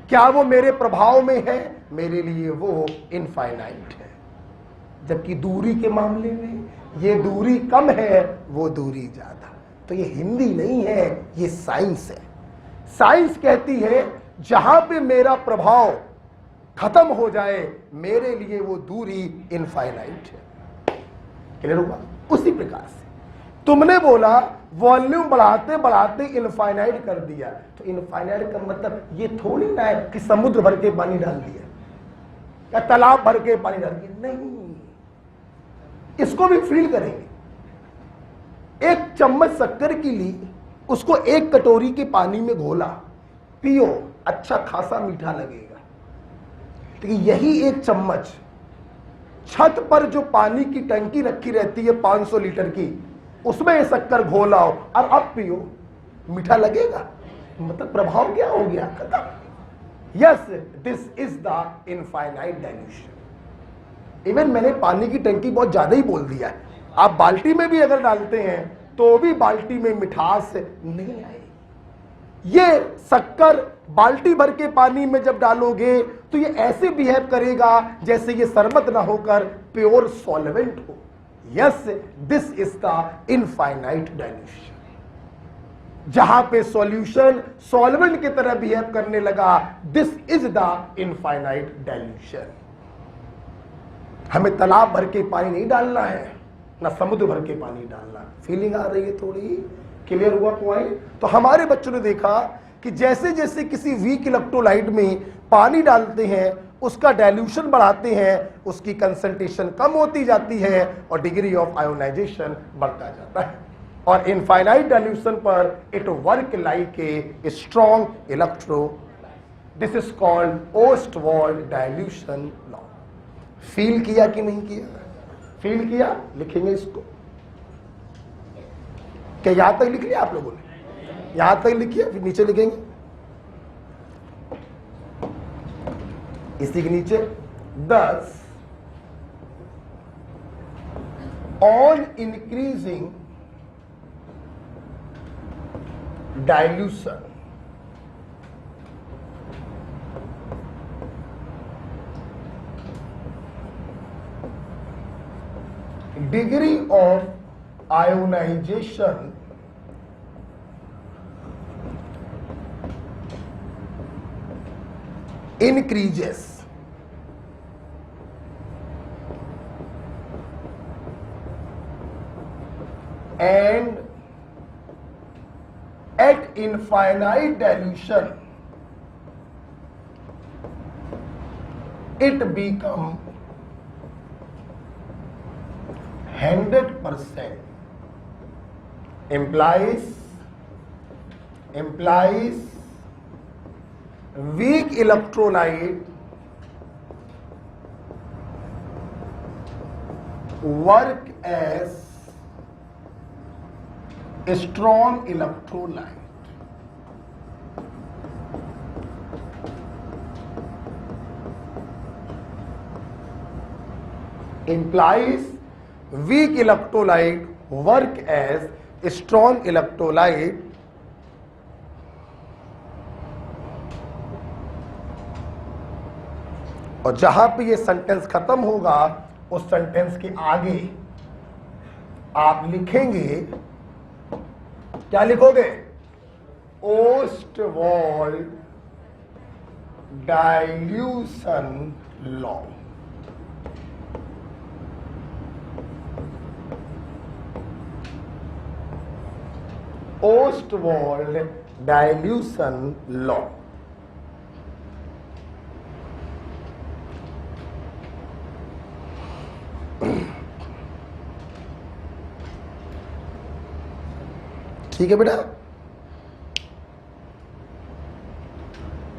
क्या वो मेरे प्रभाव में है? मेरे लिए वो इनफाइनाइट है। जबकि दूरी के मामले में ये दूरी कम है, वो दूरी ज्यादा। तो ये हिंदी नहीं है, ये साइंस है। साइंस कहती है जहां पे मेरा प्रभाव खत्म हो जाए, मेरे लिए वो दूरी इनफाइनाइट है। क्लियर हुआ? उसी प्रकार से तुमने बोला वॉल्यूम बढ़ाते बढ़ाते इनफाइनाइट कर दिया, तो इनफाइनाइट का मतलब ये थोड़ी ना है कि समुद्र भर के पानी डाल दिया या तालाब भर के पानी डाल दिया, नहीं। इसको भी फील करेंगे। एक चम्मच शक्कर की ली, उसको 1 कटोरी के पानी में घोला, पियो, अच्छा खासा मीठा लगेगा। लेकिन यही 1 चम्मच छत पर जो पानी की टंकी रखी रहती है 500 लीटर की, उसमें ये शक्कर घोलाओ और अब पियो, मीठा लगेगा? मतलब प्रभाव क्या हो गया? खत्म। Yes, this is the infinite dilution. Even मैंने पानी की टंकी बहुत ज्यादा ही बोल दिया है। आप बाल्टी में भी अगर डालते हैं तो भी बाल्टी में मिठास नहीं आएगी। ये शक्कर बाल्टी भर के पानी में जब डालोगे तो ये ऐसे बिहेव करेगा जैसे ये शरबत ना होकर प्योर सॉल्वेंट हो। Yes, this is the infinite dilution. जहां पे सॉल्यूशन सॉल्वेंट की तरह बिहेव करने लगा, this is the infinite dilution. हमें तालाब भर के पानी नहीं डालना है, ना समुद्र भर के पानी डालना। फीलिंग आ रही है थोड़ी? क्लियर हुआ पॉइंट? तो हमारे बच्चों ने देखा कि जैसे जैसे किसी वीक इलेक्ट्रोलाइट में पानी डालते हैं, उसका डाइल्यूशन बढ़ाते हैं, उसकी कंसंट्रेशन कम होती जाती है और डिग्री ऑफ आयोनाइजेशन बढ़ता जाता है। और इनफाइनाइट डाइल्यूशन पर it work like a strong electrolyte. This is called Ostwald dilution law. Feel किया कि नहीं किया? फील किया? लिखेंगे इसको। क्या यहां तक लिख लिया आप लोगों ने? यहां तक लिखिए, फिर नीचे लिखेंगे इसी के नीचे 10 on increasing dilution degree of ionization increases and at infinite dilution it becomes 100%. implies weak electrolyte work as a strong electrolyte. implies weak electrolyte work as strong electrolyte और जहां पे ये सेंटेंस खत्म होगा उस सेंटेंस के आगे आप लिखेंगे, क्या लिखोगे? Ostwald dilution law. Ostwald dilution law. ठीक है बेटा,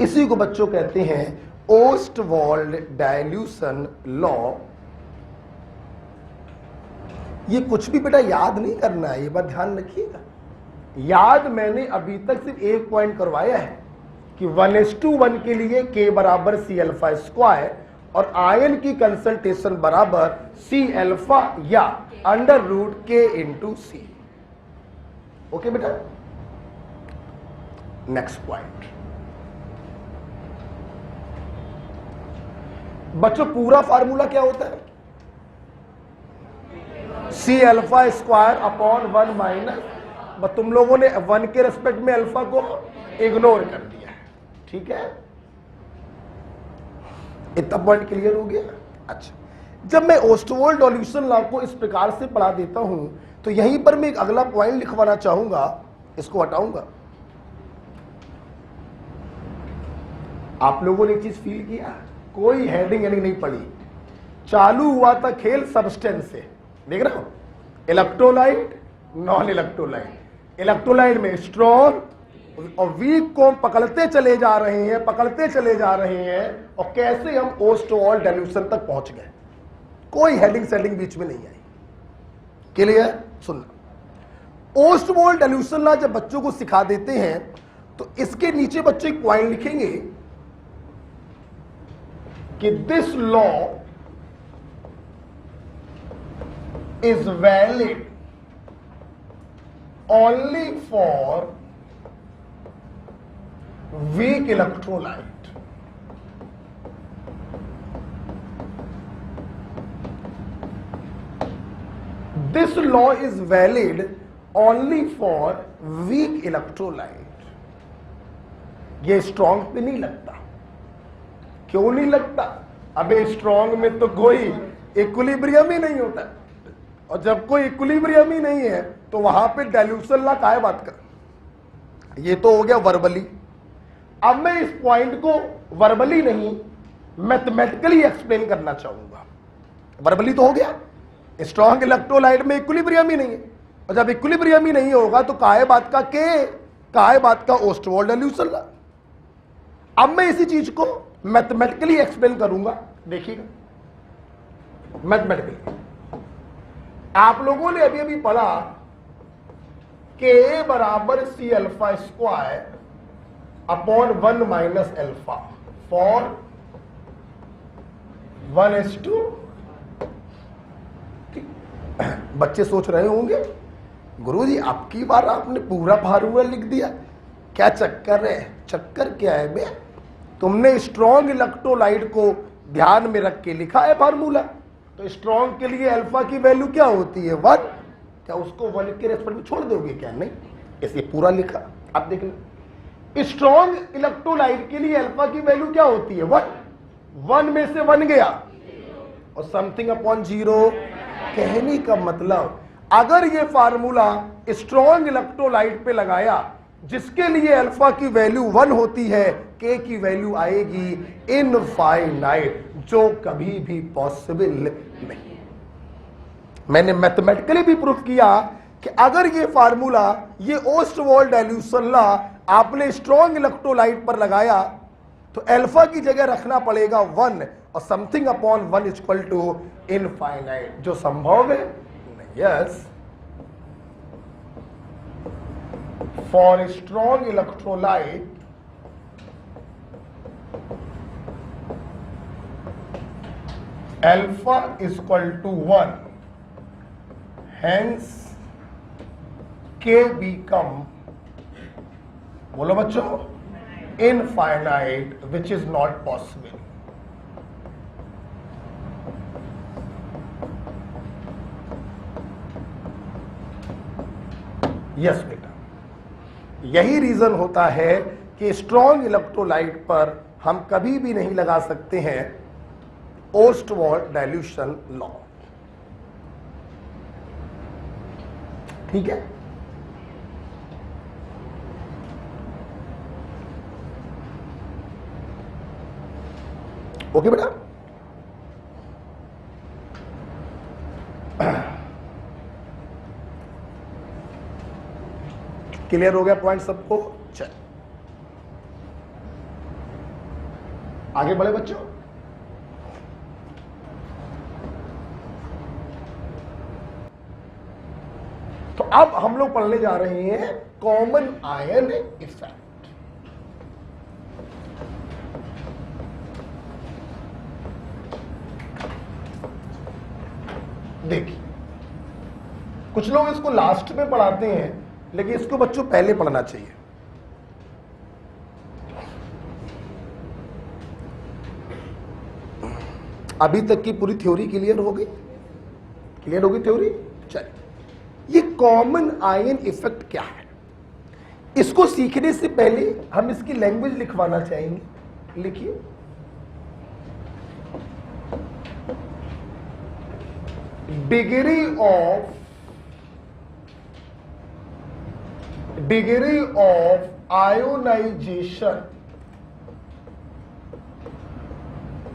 इसी को बच्चों कहते हैं ओस्टवाल्ड डाइल्यूशन लॉ। ये कुछ भी बेटा याद नहीं करना है, ये बात ध्यान रखिएगा। याद मैंने अभी तक सिर्फ एक पॉइंट करवाया है कि 1:1 के लिए K बराबर C अल्फा स्क्वायर और आयन की कंसंट्रेशन बराबर C अल्फा या √K × C। ओके बेटा, नेक्स्ट पॉइंट। बच्चों पूरा फार्मूला क्या होता है? C alpha square upon 1 minus, तुम लोगों ने 1 के रेस्पेक्ट में अल्फा को इग्नोर कर दिया है। ठीक है, इतना पॉइंट क्लियर हो गया। अच्छा, जब मैं ओस्टवाल्ड डाइल्यूशन लॉ को इस प्रकार से पढ़ा देता हूं तो यहीं पर मैं एक अगला पॉइंट लिखवाना चाहूंगा, इसको हटाऊंगा। आप लोगों ने एक चीज फील किया, कोई हेडिंग नहीं पड़ी, चालू हुआ था खेल सब्सटेंस से। देख रहे हो, इलेक्ट्रोलाइट नॉन इलेक्ट्रोलाइट, इलेक्ट्रोलाइट में स्ट्रॉन्ग और वीक को हम पकड़ते चले जा रहे हैं, पकड़ते चले जा रहे हैं, और कैसे हम ओस्टवाल्ड डाइल्यूशन तक पहुंच गए। कोई हेडिंग सेडिंग बीच में नहीं आई। क्लियर? सुनना, ओस्टवाल्ड डाइल्यूशन लॉ जब बच्चों को सिखा देते हैं तो इसके नीचे बच्चे एक पॉइंट लिखेंगे कि this law is valid only for weak electrolyte. This law is valid only for weak electrolyte. ये स्ट्रॉन्ग पे नहीं लगता। क्यों नहीं लगता? अबे स्ट्रॉन्ग में तो कोई इक्विलिब्रियम ही नहीं होता, और जब कोई इक्विलिब्रियम ही नहीं है तो वहां पे डाइल्यूशन लॉ काहे बात कर। ये तो हो गया वर्बली। अब मैं इस पॉइंट को वर्बली नहीं मैथमेटिकली एक्सप्लेन करना चाहूंगा। वर्बली तो हो गया, स्ट्रॉन्ग इलेक्ट्रोलाइट में इक्विलिब्रियम ही नहीं है, और जब इक्विलिब्रियम ही नहीं होगा तो काहे बात का के, काहे बात का ओस्टवाल्ड डाइल्यूशन लॉ। अब मैं इसी चीज को मैथमेटिकली एक्सप्लेन करूंगा। देखिएगा, मैथमेटिकली आप लोगों ने अभी अभी पढ़ा K बराबर C alpha square upon 1 minus alpha for 1:2। बच्चे सोच रहे होंगे गुरुजी आपकी बार आपने पूरा फार्मूला लिख दिया, क्या चक्कर है? चक्कर क्या है बे? तुमने स्ट्रॉन्ग इलेक्ट्रोलाइट को ध्यान में रख के लिखा है फार्मूला। तो स्ट्रॉन्ग के लिए अल्फा की वैल्यू क्या होती है? 1। क्या उसको 1 के रेस्पेक्ट में छोड़ दोगे क्या? नहीं, इसलिए पूरा लिखा। आप देख लो, स्ट्रॉन्ग इलेक्ट्रोलाइट के लिए अल्फा की वैल्यू क्या होती है? 1। 1 में से 1 गया और समथिंग अपॉन 0। कहने का मतलब, अगर ये फार्मूला स्ट्रॉन्ग इलेक्ट्रोलाइट पे लगाया जिसके लिए अल्फा की वैल्यू 1 होती है, के की वैल्यू आएगी इनफाइनाइट, जो कभी भी पॉसिबल नहीं। मैंने मैथमेटिकली भी प्रूफ किया कि अगर ये फार्मूला, ये ओस्टवाल्ड डाइल्यूशन लॉ आपने स्ट्रॉन्ग इलेक्ट्रोलाइट पर लगाया तो अल्फा की जगह रखना पड़ेगा 1 और something upon 1 equal to infinite, जो संभव है नहीं। Yes, for strong electrolyte alpha is equal to 1, hence k become, बोलो बच्चों, infinite, which is not possible. Yes बेटा, यही रीजन होता है कि स्ट्रॉन्ग इलेक्ट्रोलाइट पर हम कभी भी नहीं लगा सकते हैं ओस्टवाल्ड डाइल्यूशन लॉ। ठीक है, ओके बेटा। क्लियर हो गया पॉइंट सबको? चल आगे बढ़े बच्चों। तो अब हम लोग पढ़ने जा रहे हैं कॉमन आयन इफेक्ट। देखिए, कुछ लोग इसको लास्ट में पढ़ाते हैं, लेकिन इसको बच्चों पहले पढ़ना चाहिए। अभी तक की पूरी थ्योरी क्लियर हो गई? क्लियर होगी थ्योरी? चलिए, ये कॉमन आयन इफेक्ट क्या है, इसको सीखने से पहले हम इसकी लैंग्वेज लिखवाना चाहेंगे। लिखिए, degree of ionization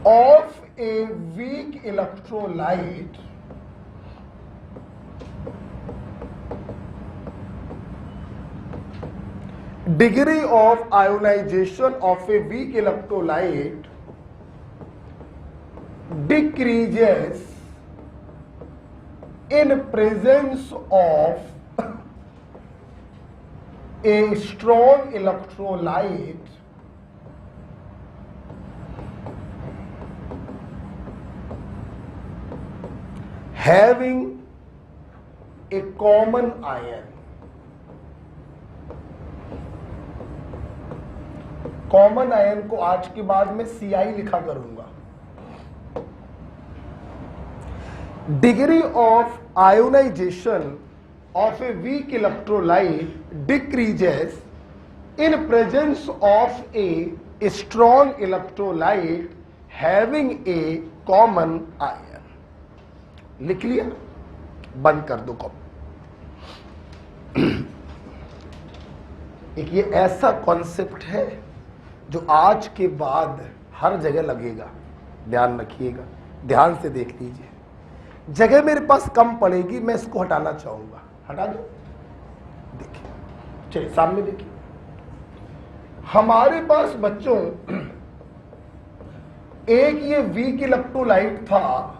of a weak electrolyte degree of ionization of a weak electrolyte decreases in presence of a strong electrolyte having a common ion. Common ion को आज के बाद में Ci लिखा करूंगा। Degree of ionization of a weak electrolyte decreases in presence of a strong electrolyte having a common ion. लिख लिया? बंद कर दो कॉपी। एक ये ऐसा कॉन्सेप्ट है जो आज के बाद हर जगह लगेगा, ध्यान रखिएगा, ध्यान से देख लीजिए। जगह मेरे पास कम पड़ेगी, मैं इसको हटाना चाहूंगा, हटा दो। देखिए, चलिए सामने देखिए, हमारे पास बच्चों एक ये वीक इलेक्ट्रोलाइट था,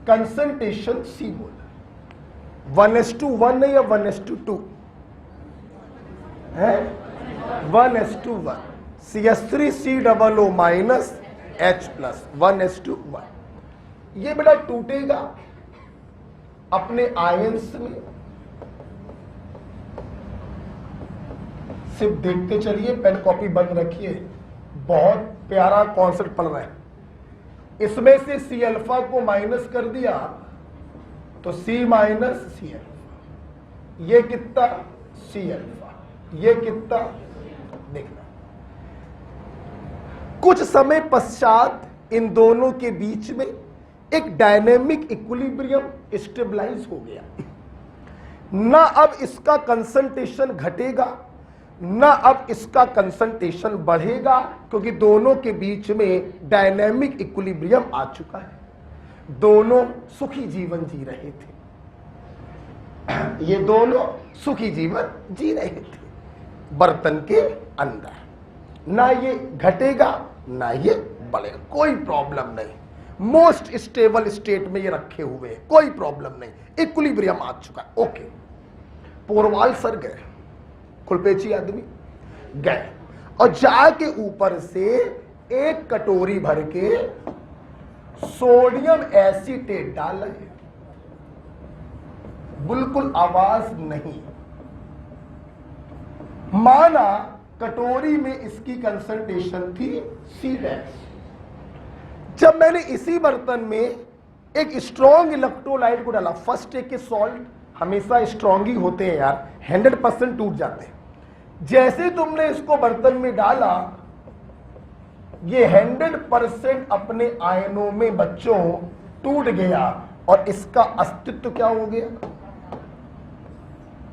कंसंट्रेशन सी बोला, 1:1 है या 1:2 है? 1:1, CH3COO माइनस H प्लस 1:1। ये बेटा टूटेगा अपने आयंस में। सिर्फ देखते चलिए, पेन कॉपी बंद रखिए, बहुत प्यारा कॉन्सेप्ट पढ़ रहे हैं। इसमें से सी अल्फा को माइनस कर दिया तो सी माइनस सी अल्फा, ये कितना सी अल्फा, ये कितना, देखना कुछ समय पश्चात इन दोनों के बीच में एक डायनेमिक इक्विलिब्रियम स्टेबलाइज हो गया। ना अब इसका कंसंट्रेशन घटेगा, ना अब इसका कंसंट्रेशन बढ़ेगा, क्योंकि दोनों के बीच में डायनेमिक इक्विलिब्रियम आ चुका है। दोनों सुखी जीवन जी रहे थे, ये दोनों सुखी जीवन जी रहे थे बर्तन के अंदर। ना ये घटेगा ना ये बढ़ेगा, कोई प्रॉब्लम नहीं, मोस्ट स्टेबल स्टेट में ये रखे हुए हैं, कोई प्रॉब्लम नहीं, इक्विलिब्रियम आ चुका है। ओके, पोरवाल सर गए, खुलपेची आदमी गए और जाके ऊपर से एक कटोरी भर के सोडियम एसीटेट डाल रहे हैं, बिल्कुल आवाज नहीं। माना कटोरी में इसकी कंसंट्रेशन थी C'। जब मैंने इसी बर्तन में एक स्ट्रॉन्ग इलेक्ट्रोलाइट को डाला, फर्स्ट एक के सॉल्ट हमेशा स्ट्रॉन्ग ही होते हैं यार, 100% टूट जाते हैं। जैसे तुमने इसको बर्तन में डाला, ये 100% अपने आयनों में बच्चों टूट गया और इसका अस्तित्व क्या हो गया?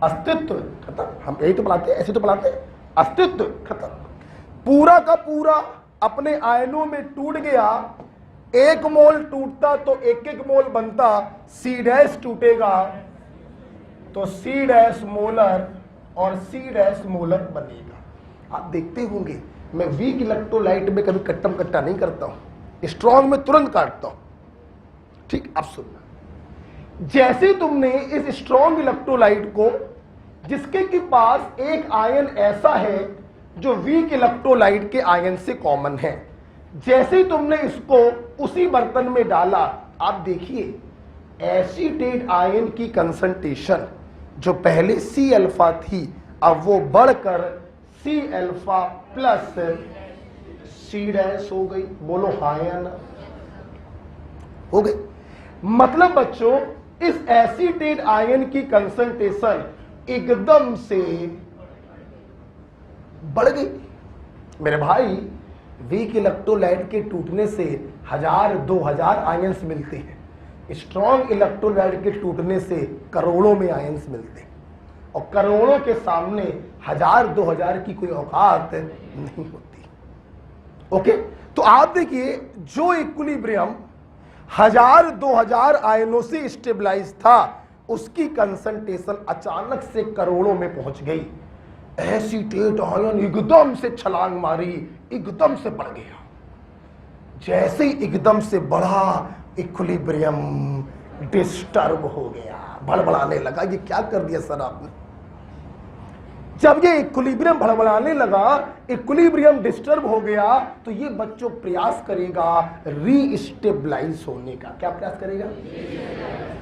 अस्तित्व खत्म। हम यही तो पढ़ाते हैं, ऐसे तो पढ़ाते हैं, अस्तित्व खत्म। पूरा का पूरा अपने आयनों में टूट गया। 1 मोल टूटता तो 1 मोल बनता, C' टूटेगा तो C' मोलर और C' मोलर बनेगा। आप देखते होंगे मैं वीक इलेक्ट्रोलाइट में कभी कट्टम कट्टा नहीं करता हूं, स्ट्रॉन्ग में तुरंत काटता हूं। ठीक, अब सुनना। जैसे तुमने इस स्ट्रॉन्ग इलेक्ट्रोलाइट को, जिसके के पास एक आयन ऐसा है जो वीक इलेक्ट्रोलाइट के आयन से कॉमन है, जैसे ही तुमने इसको उसी बर्तन में डाला, आप देखिए एसीटेट आयन की कंसंट्रेशन जो पहले C' थी, अब वो बढ़कर C' प्लस C' हो गई। बोलो हाँ या ना? हो गई। मतलब बच्चों इस एसीटेट आयन की कंसंट्रेशन एकदम से बढ़ गई। मेरे भाई, वीक इलेक्ट्रोलाइट के टूटने से 1000-2000 आयंस मिलते हैं, स्ट्रॉन्ग इलेक्ट्रोलाइट के टूटने से करोड़ों में आयंस मिलते हैं, और करोड़ों के सामने 1000-2000 की कोई औकात नहीं होती। ओके, तो आप देखिए जो इक्विलिब्रियम 1000-2000 आयनों से स्टेबलाइज था, उसकी कंसंट्रेशन अचानक से करोड़ों में पहुंच गई। एसीटेट आयन एकदम से छलांग मारी, एकदम से बढ़ गया। जैसे ही एकदम से बढ़ा, इक्विलिब्रियम डिस्टर्ब हो गया, भड़बड़ाने लगा। ये क्या कर दिया सर आपने? जब ये इक्विलिब्रियम भड़बड़ाने लगा, इक्विलिब्रियम डिस्टर्ब हो गया, तो ये बच्चों प्रयास करेगा रीस्टेबलाइज होने का। क्या प्रयास करेगा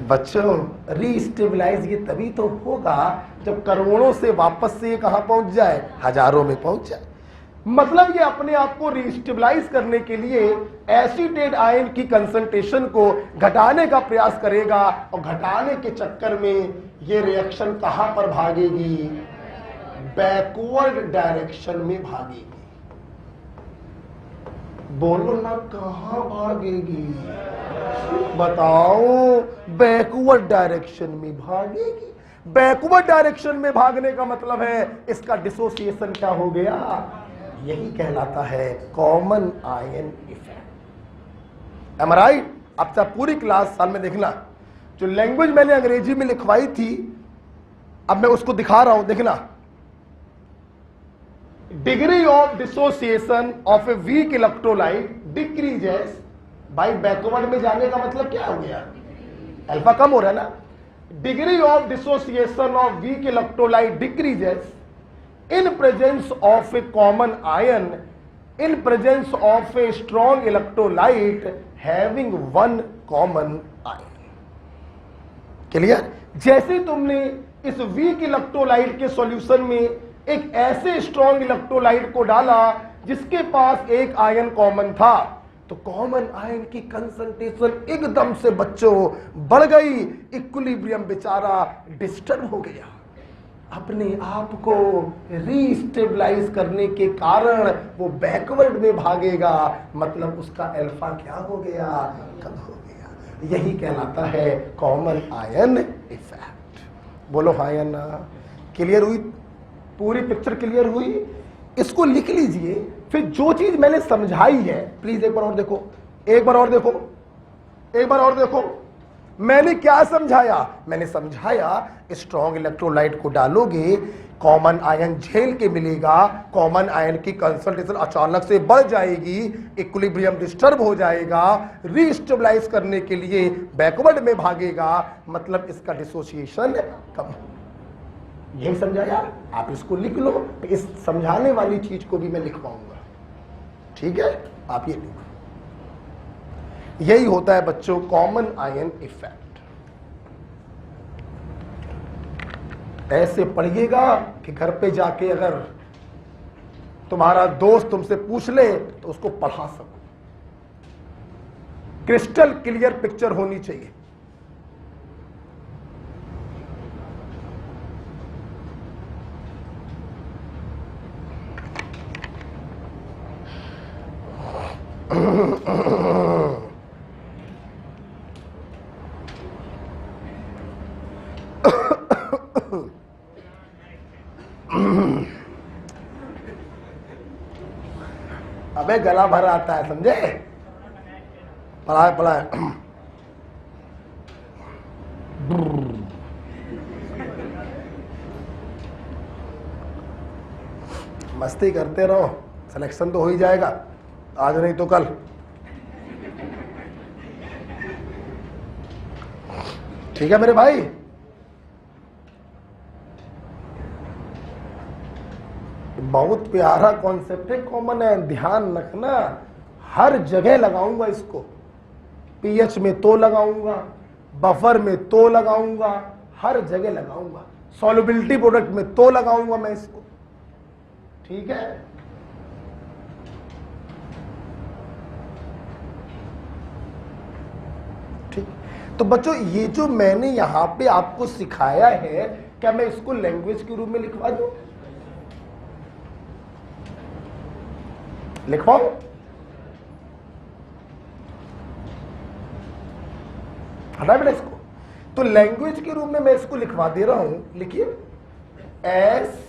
बच्चों? रीस्टेबलाइज ये तभी तो होगा जब करोड़ों से वापस से ये कहां पहुंच जाए? हजारों में पहुंच जाए। मतलब ये अपने आप को रीस्टेबलाइज करने के लिए एसीटेट आयन की कंसंट्रेशन को घटाने का प्रयास करेगा, और घटाने के चक्कर में ये रिएक्शन कहां पर भागेगी? बैकवर्ड डायरेक्शन में भागेगी। बोलो ना, कहां भागेगी? बताओ। बैकवर्ड डायरेक्शन में भागेगी। बैकवर्ड डायरेक्शन में भागने का मतलब है इसका डिसोसिएशन क्या हो गया? यही कहलाता है कॉमन आयन इफेक्ट। एम आई राइट? अब चाहे पूरी क्लास साल में देखना, जो लैंग्वेज मैंने अंग्रेजी में लिखवाई थी, अब मैं उसको दिखा रहा हूं, देखना। Degree of dissociation of a week electrolyte decreases by backward में जाने का मतलब क्या हो गया? अल्फा कम हो रहा है ना। Degree of dissociation of weak electrolyte decreases in presence of a common ion, in presence of a strong electrolyte having one common ion. Clear? जैसे तुमने इस वीक इलेक्ट्रोलाइट के सॉल्यूशन में एक ऐसे स्ट्रॉन्ग इलेक्ट्रोलाइट को डाला जिसके पास एक आयन कॉमन था, तो कॉमन आयन की कंसंट्रेशन एकदम से बच्चों बढ़ गई। इक्विलिब्रियम बेचारा डिस्टर्ब हो गया। अपने आप को रीस्टेबलाइज करने के कारण वो बैकवर्ड में भागेगा, मतलब उसका अल्फा क्या हो गया? कम हो गया। यही कहलाता है कॉमन आयन इफेक्ट। बोलो हाँ या ना? क्लियर हुई? पूरी पिक्चर क्लियर हुई? इसको लिख लीजिए। फिर जो चीज मैंने समझाई है, प्लीज एक बार और देखो, एक बार और देखो, एक बार और देखो। मैंने क्या समझाया? मैंने समझाया स्ट्रॉन्ग इलेक्ट्रोलाइट को डालोगे, कॉमन आयन झेल के मिलेगा, कॉमन आयन की कंसंट्रेशन अचानक से बढ़ जाएगी, इक्विलिब्रियम डिस्टर्ब हो जाएगा, रीस्टेबलाइज करने के लिए बैकवर्ड में भागेगा, मतलब इसका डिसोसिएशन कम हो। यही समझाया। आप इसको लिख लो, इस समझाने वाली चीज को भी मैं लिख पाऊंगा। ठीक है, आप ये लिखो। यही होता है बच्चों कॉमन आयन इफेक्ट। ऐसे पढ़िएगा कि घर पे जाके अगर तुम्हारा दोस्त तुमसे पूछ ले तो उसको पढ़ा सको। क्रिस्टल क्लियर पिक्चर होनी चाहिए। अबे गला भर आता है, समझे? पढ़ाए पढ़ाए। मस्ती करते रहो, सिलेक्शन तो हो ही जाएगा, आज नहीं तो कल। ठीक है मेरे भाई? बहुत प्यारा कॉन्सेप्ट है कॉमन है, ध्यान रखना। हर जगह लगाऊंगा इसको, पीएच में तो लगाऊंगा, बफर में तो लगाऊंगा, हर जगह लगाऊंगा, सॉल्युबिलिटी प्रोडक्ट में तो लगाऊंगा मैं इसको। ठीक है? ठीक। तो बच्चों ये जो मैंने यहां पे आपको सिखाया है, क्या मैं इसको लैंग्वेज के रूप में लिखवा दूं? लिखवाओ? हटा बेटा इसको। तो लैंग्वेज के रूप में मैं इसको लिखवा दे रहा हूं। लिखिए एस,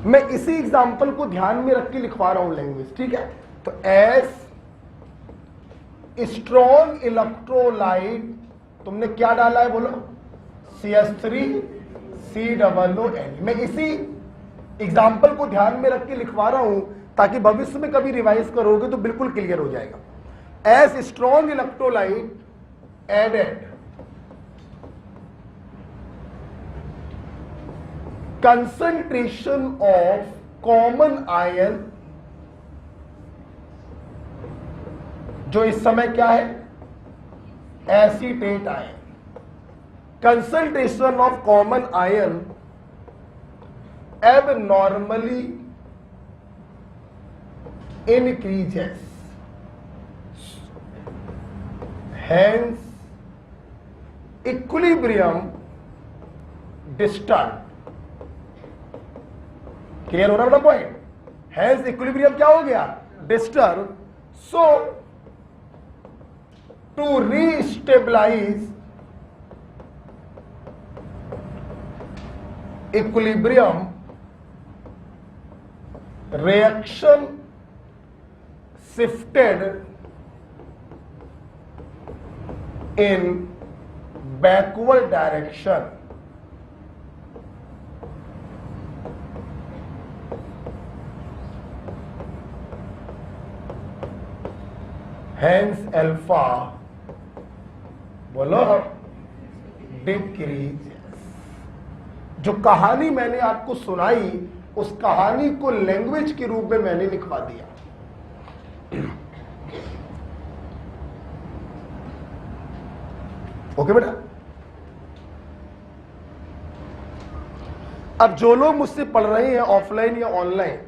मैं इसी एग्जांपल को ध्यान में रख के लिखवा रहा हूं लैंग्वेज। ठीक है? तो एस स्ट्रॉन्ग इलेक्ट्रोलाइट, तुमने क्या डाला है बोलो? CH3 COO। मैं इसी एग्जाम्पल को ध्यान में रख के लिखवा रहा हूं ताकि भविष्य में कभी रिवाइज करोगे तो बिल्कुल क्लियर हो जाएगा। As strong electrolyte added concentration of common ion, जो इस समय क्या है? Acetate ion. Concentration of common ion abnormally increases, hence equilibrium disturbed। Clear हो रहा है पॉइंट? hence equilibrium क्या हो गया? Disturb. so to re-stabilize equilibrium, reaction shifted in backward direction, hence alpha बोलो डिक्रीज। जो कहानी मैंने आपको सुनाई उस कहानी को लैंग्वेज के रूप में मैंने लिखवा दिया। ओके बेटा? अब जो लोग मुझसे पढ़ रहे हैं ऑफलाइन या ऑनलाइन,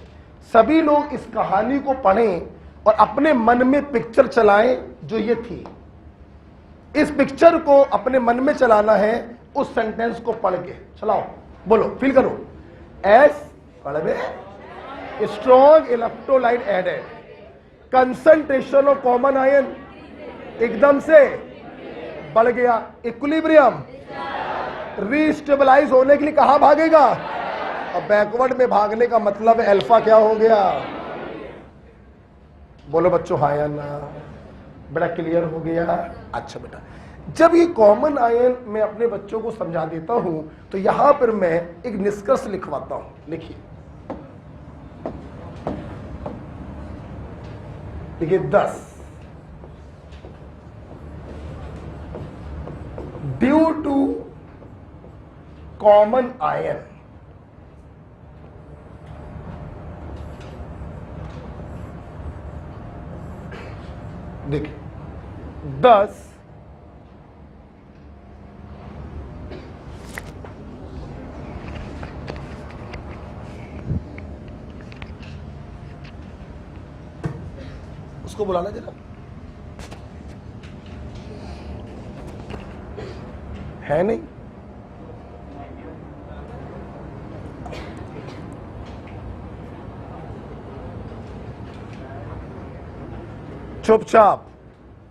सभी लोग इस कहानी को पढ़ें और अपने मन में पिक्चर चलाएं जो ये थी। इस पिक्चर को अपने मन में चलाना है, उस सेंटेंस को पढ़ के चलाओ। बोलो, फील करो। एस पढ़े strong electrolyte added, concentration of common ion एकदम से बढ़ गया, इक्विलिब्रियम रीस्टेबलाइज होने के लिए कहां भागेगा? अब बैकवर्ड में भागने का मतलब है अल्फा क्या हो गया? बोलो बच्चों हाँ या ना? बड़ा क्लियर हो गया? अच्छा बेटा, जब ये कॉमन आयन मैं अपने बच्चों को समझा देता हूं तो यहां पर मैं एक निष्कर्ष लिखवाता हूं। लिखिए, देखिए 10 ड्यू टू कॉमन आयन देखिए 10 उसको बुलाना जरा, है नहीं। चुपचाप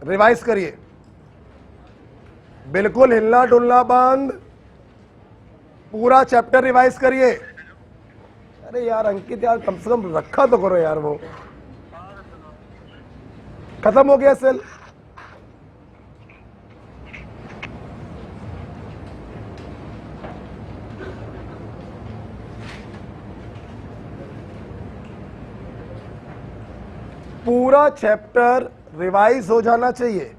रिवाइज करिए, बिल्कुल हिलना डुलना बंद, पूरा चैप्टर रिवाइज करिए। अरे यार अंकित यार कम से कम रखा तो करो यार, वो खत्म हो गया सेल। पूरा चैप्टर रिवाइज हो जाना चाहिए।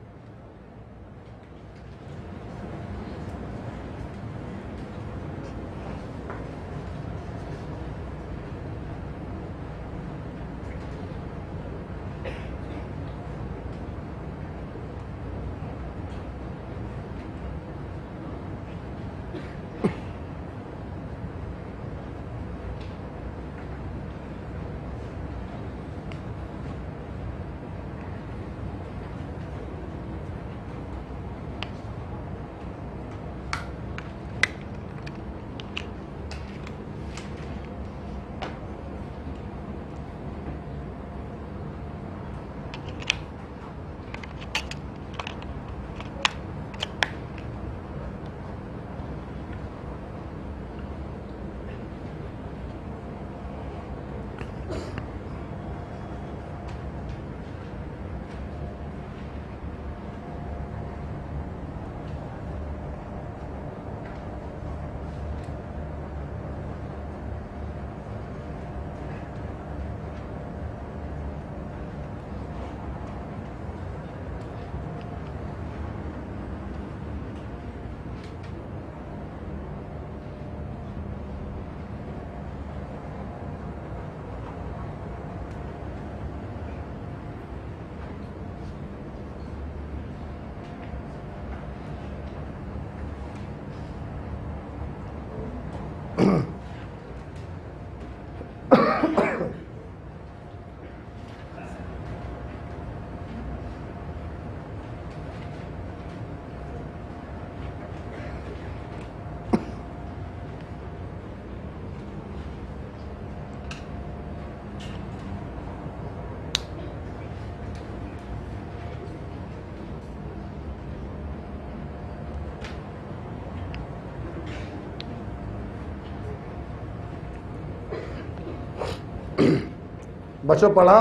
बच्चों पढ़ा,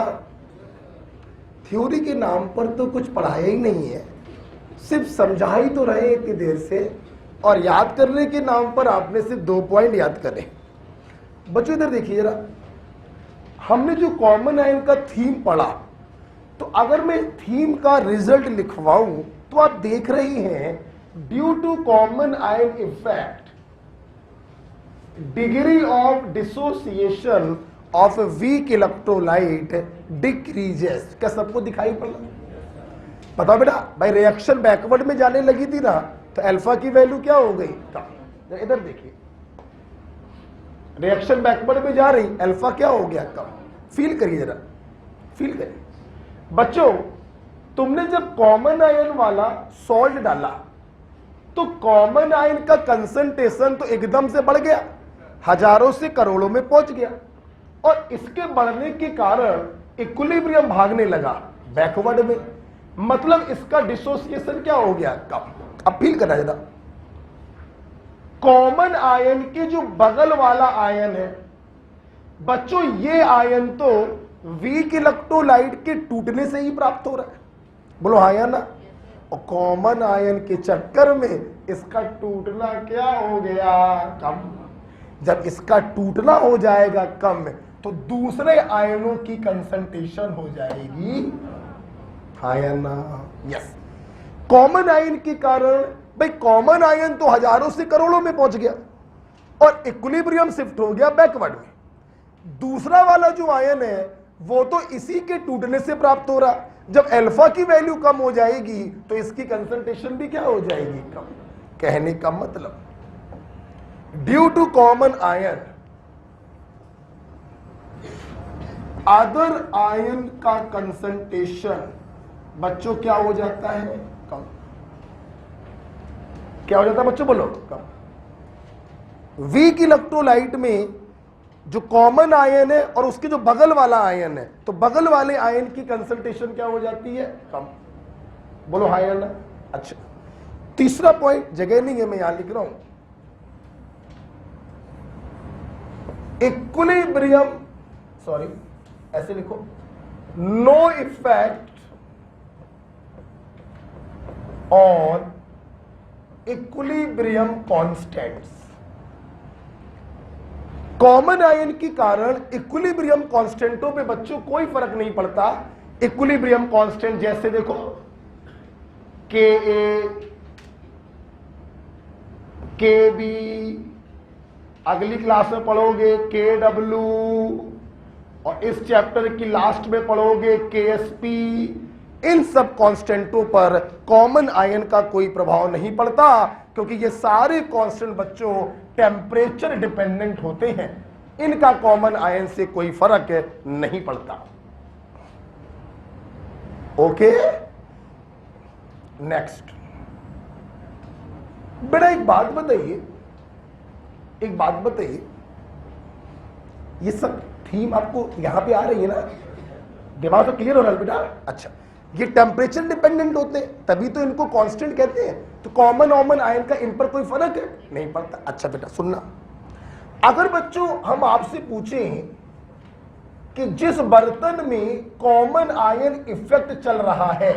थ्योरी के नाम पर तो कुछ पढ़ाया ही नहीं है, सिर्फ समझा ही तो रहे इतनी देर से, और याद करने के नाम पर आपने सिर्फ 2 पॉइंट याद करे। बच्चों इधर देखिए जरा, हमने जो कॉमन आयन का थीम पढ़ा, तो अगर मैं थीम का रिजल्ट लिखवाऊं तो आप देख रही हैं, due to common ion effect degree of dissociation of weak electrolyte decreases. क्या सबको दिखाई पड़ा? पता बेटा भाई, रिएक्शन बैकवर्ड में जाने लगी थी ना, तो अल्फा की वैल्यू क्या हो गई? इधर देखिए, रिएक्शन बैकवर्ड में जा रही, अल्फा क्या हो गया? कम। फील करिए जरा, फील करिए। बच्चों तुमने जब कॉमन आयन वाला सॉल्ट डाला तो कॉमन आयन का कंसंट्रेशन तो एकदम से बढ़ गया, हजारों से करोड़ों में पहुंच गया, और इसके बढ़ने के कारण इक्विलिब्रियम भागने लगा बैकवर्ड में, मतलब इसका डिसोसिएशन क्या हो गया? कम। अब फील करना जरा, कॉमन आयन के जो बगल वाला आयन है बच्चों, ये आयन तो वीक इलेक्ट्रोलाइट के टूटने से ही प्राप्त हो रहा है, बोलो हाँ या ना? और कॉमन आयन के चक्कर में इसका टूटना क्या हो गया? कम। जब इसका टूटना हो जाएगा कम, तो दूसरे आयनों की कंसंट्रेशन हो जाएगी, हाँ या ना? यस। कॉमन आयन के कारण, भाई कॉमन आयन तो हजारों से करोड़ों में पहुंच गया और इक्विलिब्रियम शिफ्ट हो गया बैकवर्ड में। दूसरा वाला जो आयन है वो तो इसी के टूटने से प्राप्त हो रहा। जब अल्फा की वैल्यू कम हो जाएगी तो इसकी कंसंट्रेशन भी क्या हो जाएगी, कम। कहने का मतलब due to common ion other ion का कंसंट्रेशन बच्चों क्या हो जाता है, कम। क्या हो जाता है बच्चों, बोलो, कम। वीक इलेक्ट्रोलाइट में जो कॉमन आयन है और उसके जो बगल वाला आयन है, तो बगल वाले आयन की कंसंट्रेशन क्या हो जाती है, कम। बोलो हाँ या ना। अच्छा, तीसरा पॉइंट जगह नहीं है, मैं यहां लिख रहा हूं, इक्विलिब्रियम, सॉरी ऐसे लिखो, no effect on equilibrium constants. Common ion के कारण इक्विलिब्रियम कांस्टेंटों पे बच्चों कोई फर्क नहीं पड़ता। इक्विलिब्रियम कांस्टेंट जैसे देखो के ए, के बी, अगली क्लास में पढ़ोगे के डब्ल्यू, और इस चैप्टर की लास्ट में पढ़ोगे के एस पी। इन सब कांस्टेंटों पर कॉमन आयन का कोई प्रभाव नहीं पड़ता, क्योंकि ये सारे कांस्टेंट बच्चों टेम्परेचर डिपेंडेंट होते हैं। इनका कॉमन आयन से कोई फर्क नहीं पड़ता। Okay, next. बेटा एक बात बताइए, एक बात बताइए, ये सब थीम आपको यहां पे आ रही है ना, दिमाग तो क्लियर हो रहा है बेटा। अच्छा, ये टेम्परेचर डिपेंडेंट होते हैं, तभी तो इनको कांस्टेंट कहते हैं। तो कॉमन ऑमन आयन का इन पर कोई फर्क है नहीं पड़ता। अच्छा बेटा सुनना, अगर बच्चों हम आपसे पूछें कि जिस बर्तन में कॉमन आयन इफेक्ट चल रहा है,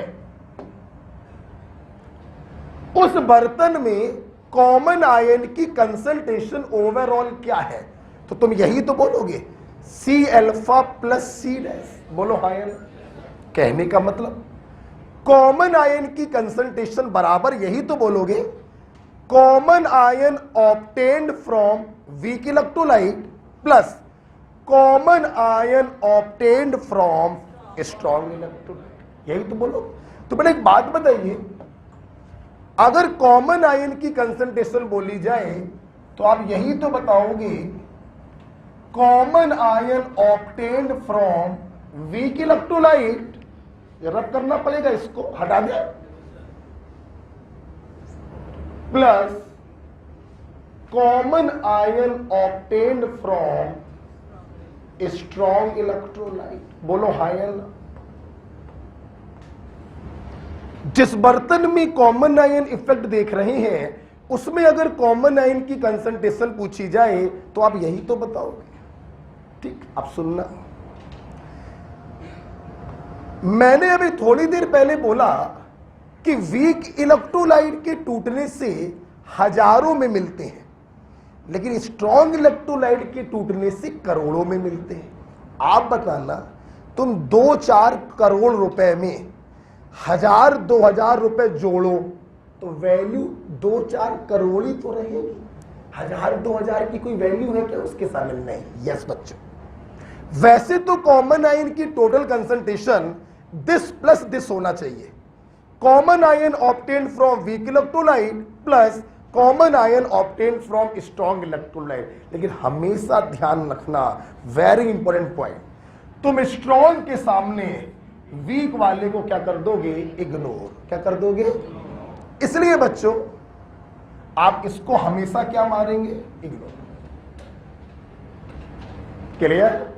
उस बर्तन में कॉमन आयन की कंसंट्रेशन ओवरऑल क्या है, तो तुम यही तो बोलोगे C alpha plus C dash. बोलो हाँ या ना। कहने का मतलब कॉमन आयन की कंसंट्रेशन बराबर यही तो बोलोगे common ion obtained from weak electrolyte plus common ion obtained from strong electrolyte, यही तो बोलो। तो बेटा एक बात बताइए, अगर कॉमन आयन की कंसंट्रेशन बोली जाए तो आप यही तो बताओगे common ion obtained from weak electrolyte, rub करना पड़ेगा, इसको हटा दे, plus common ion obtained from strong electrolyte. बोलो हाँ या ना। जिस बर्तन में कॉमन आयन इफेक्ट देख रहे हैं उसमें अगर कॉमन आयन की कंसंट्रेशन पूछी जाए तो आप यही तो बताओगे। ठीक, अब सुनना, मैंने अभी थोड़ी देर पहले बोला कि वीक इलेक्ट्रोलाइट के टूटने से हजारों में मिलते हैं, लेकिन स्ट्रॉन्ग इलेक्ट्रोलाइट के टूटने से करोड़ों में मिलते हैं। आप बताना, तुम 2-4 करोड़ रुपए में 1000-2000 रुपए जोड़ो तो वैल्यू 2-4 करोड़ ही तो रहेगी। 1000-2000 की कोई वैल्यू है क्या उसके सामने? नहीं। यस बच्चों, वैसे तो कॉमन आयन की total concentration this plus this होना चाहिए, common ion obtained from weak electrolyte plus common ion obtained from strong electrolyte. लेकिन हमेशा ध्यान रखना, वेरी इंपॉर्टेंट पॉइंट, तुम स्ट्रॉन्ग के सामने वीक वाले को क्या कर दोगे? इग्नोर। क्या कर दोगे? इसलिए बच्चों आप इसको हमेशा क्या मारेंगे? इग्नोर। क्लियर?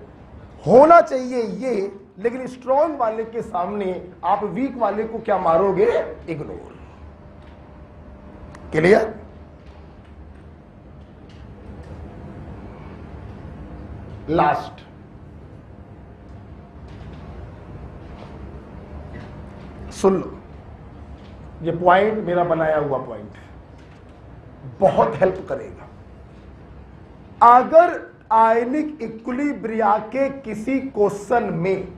होना चाहिए ये, लेकिन स्ट्रॉन्ग वाले के सामने आप वीक वाले को क्या मारोगे? इग्नोर। क्लियर? लास्ट, सुन लो, ये पॉइंट मेरा बनाया हुआ पॉइंट बहुत हेल्प करेगा। अगर आयनिक इक्विलिब्रिया के किसी क्वेश्चन में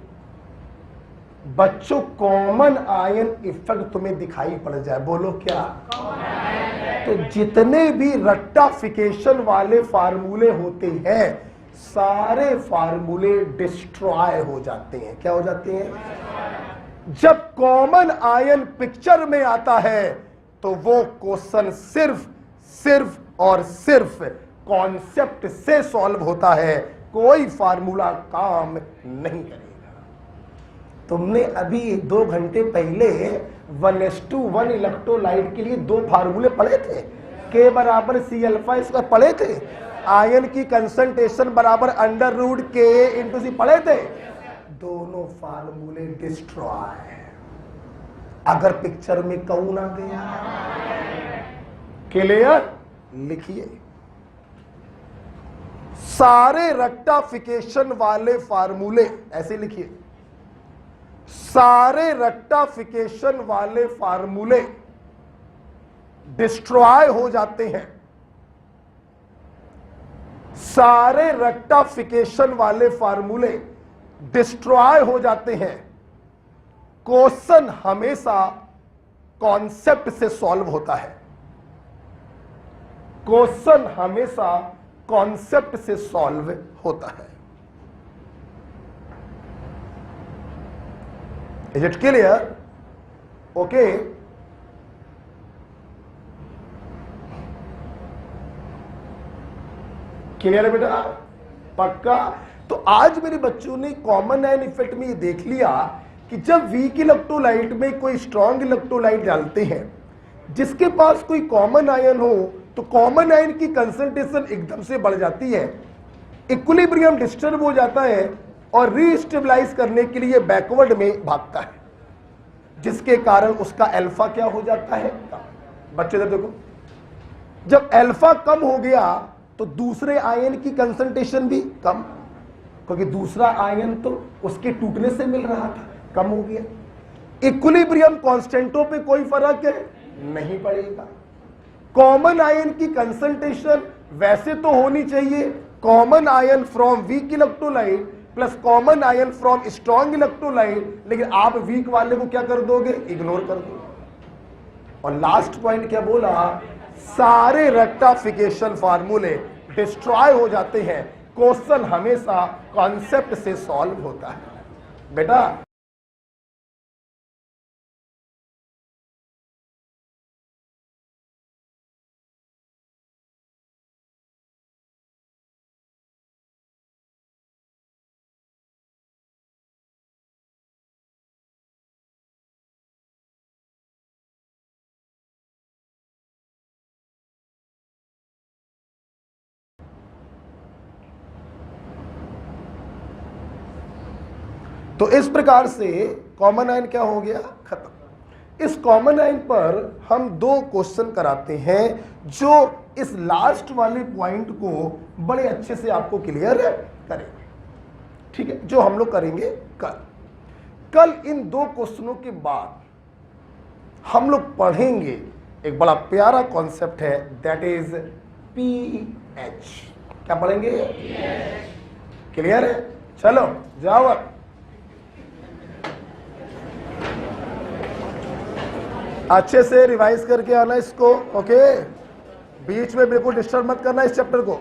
बच्चों कॉमन आयन इफेक्ट तुम्हें दिखाई पड़ जाए, बोलो क्या? तो जितने भी रट्टाफिकेशन वाले फार्मूले होते हैं सारे फार्मूले डिस्ट्रॉय हो जाते हैं। क्या हो जाते हैं? जब कॉमन आयन पिक्चर में आता है तो वो क्वेश्चन सिर्फ और सिर्फ कॉन्सेप्ट से सॉल्व होता है, कोई फार्मूला काम नहीं करेगा। तुमने अभी 2 घंटे पहले 1:1 इलेक्ट्रोलाइट के लिए 2 फार्मूले पढ़े थे। K बराबर C अल्फा इसका पढ़े थे। आयन की कंसंट्रेशन बराबर √Ka इंटू C पढ़े थे। दोनों फार्मूले डिस्ट्रॉय अगर पिक्चर में कौन आ गया। क्लियर? लिखिए, सारे रेक्टाफिकेशन वाले फार्मूले, ऐसे लिखिए, सारे रेक्टाफिकेशन वाले फार्मूले डिस्ट्रॉय हो जाते हैं। सारे रेक्टाफिकेशन वाले फार्मूले डिस्ट्रॉय हो जाते हैं। क्वेश्चन हमेशा कॉन्सेप्ट से सॉल्व होता है। क्वेश्चन हमेशा कॉन्सेप्ट से सॉल्व होता है। Is it clear? Okay, clear है बेटा? पक्का? तो आज मेरे बच्चों ने कॉमन आयन इफेक्ट में ये देख लिया कि जब वीक इलेक्ट्रोलाइट में कोई स्ट्रॉन्ग इलेक्ट्रोलाइट डालते हैं, जिसके पास कोई कॉमन आयन हो तो कॉमन आयन की कंसंट्रेशन एकदम से बढ़ जाती है, इक्विलिब्रियम डिस्टर्ब हो जाता है और रीस्टेबलाइज करने के लिए बैकवर्ड में भागता है, जिसके कारण उसका अल्फा क्या हो जाता है? बच्चे देखो, जब अल्फा कम हो गया तो दूसरे आयन की कंसंट्रेशन भी कम, क्योंकि दूसरा आयन तो उसके टूटने से मिल रहा था, कम हो गया। इक्विलिब्रियम कांस्टेंटों पे कोई फर्क नहीं पड़ेगा। कॉमन आयन की कंसंट्रेशन वैसे तो होनी चाहिए common ion from weak electrolyte plus common ion from strong electrolyte, लेकिन आप वीक वाले को क्या कर दोगे? इग्नोर कर दोगे। और लास्ट पॉइंट क्या बोला? सारे रेक्टाफिकेशन फार्मूले डिस्ट्रॉय हो जाते हैं। क्वेश्चन हमेशा कॉन्सेप्ट से सॉल्व होता है। बेटा तो इस प्रकार से कॉमन आयन क्या हो गया? खत्म। इस कॉमन आयन पर हम 2 क्वेश्चन कराते हैं जो इस लास्ट वाले पॉइंट को बड़े अच्छे से आपको क्लियर करेंगे। ठीक है, जो हम लोग करेंगे कल इन 2 क्वेश्चनों के बाद हम लोग पढ़ेंगे एक बड़ा प्यारा कॉन्सेप्ट है, दैट इज पीएच। क्या पढ़ेंगे? क्लियर है? चलो जाओ, अच्छे से रिवाइज करके आना इसको। ओके, बीच में बिल्कुल डिस्टर्ब मत करना इस चैप्टर को।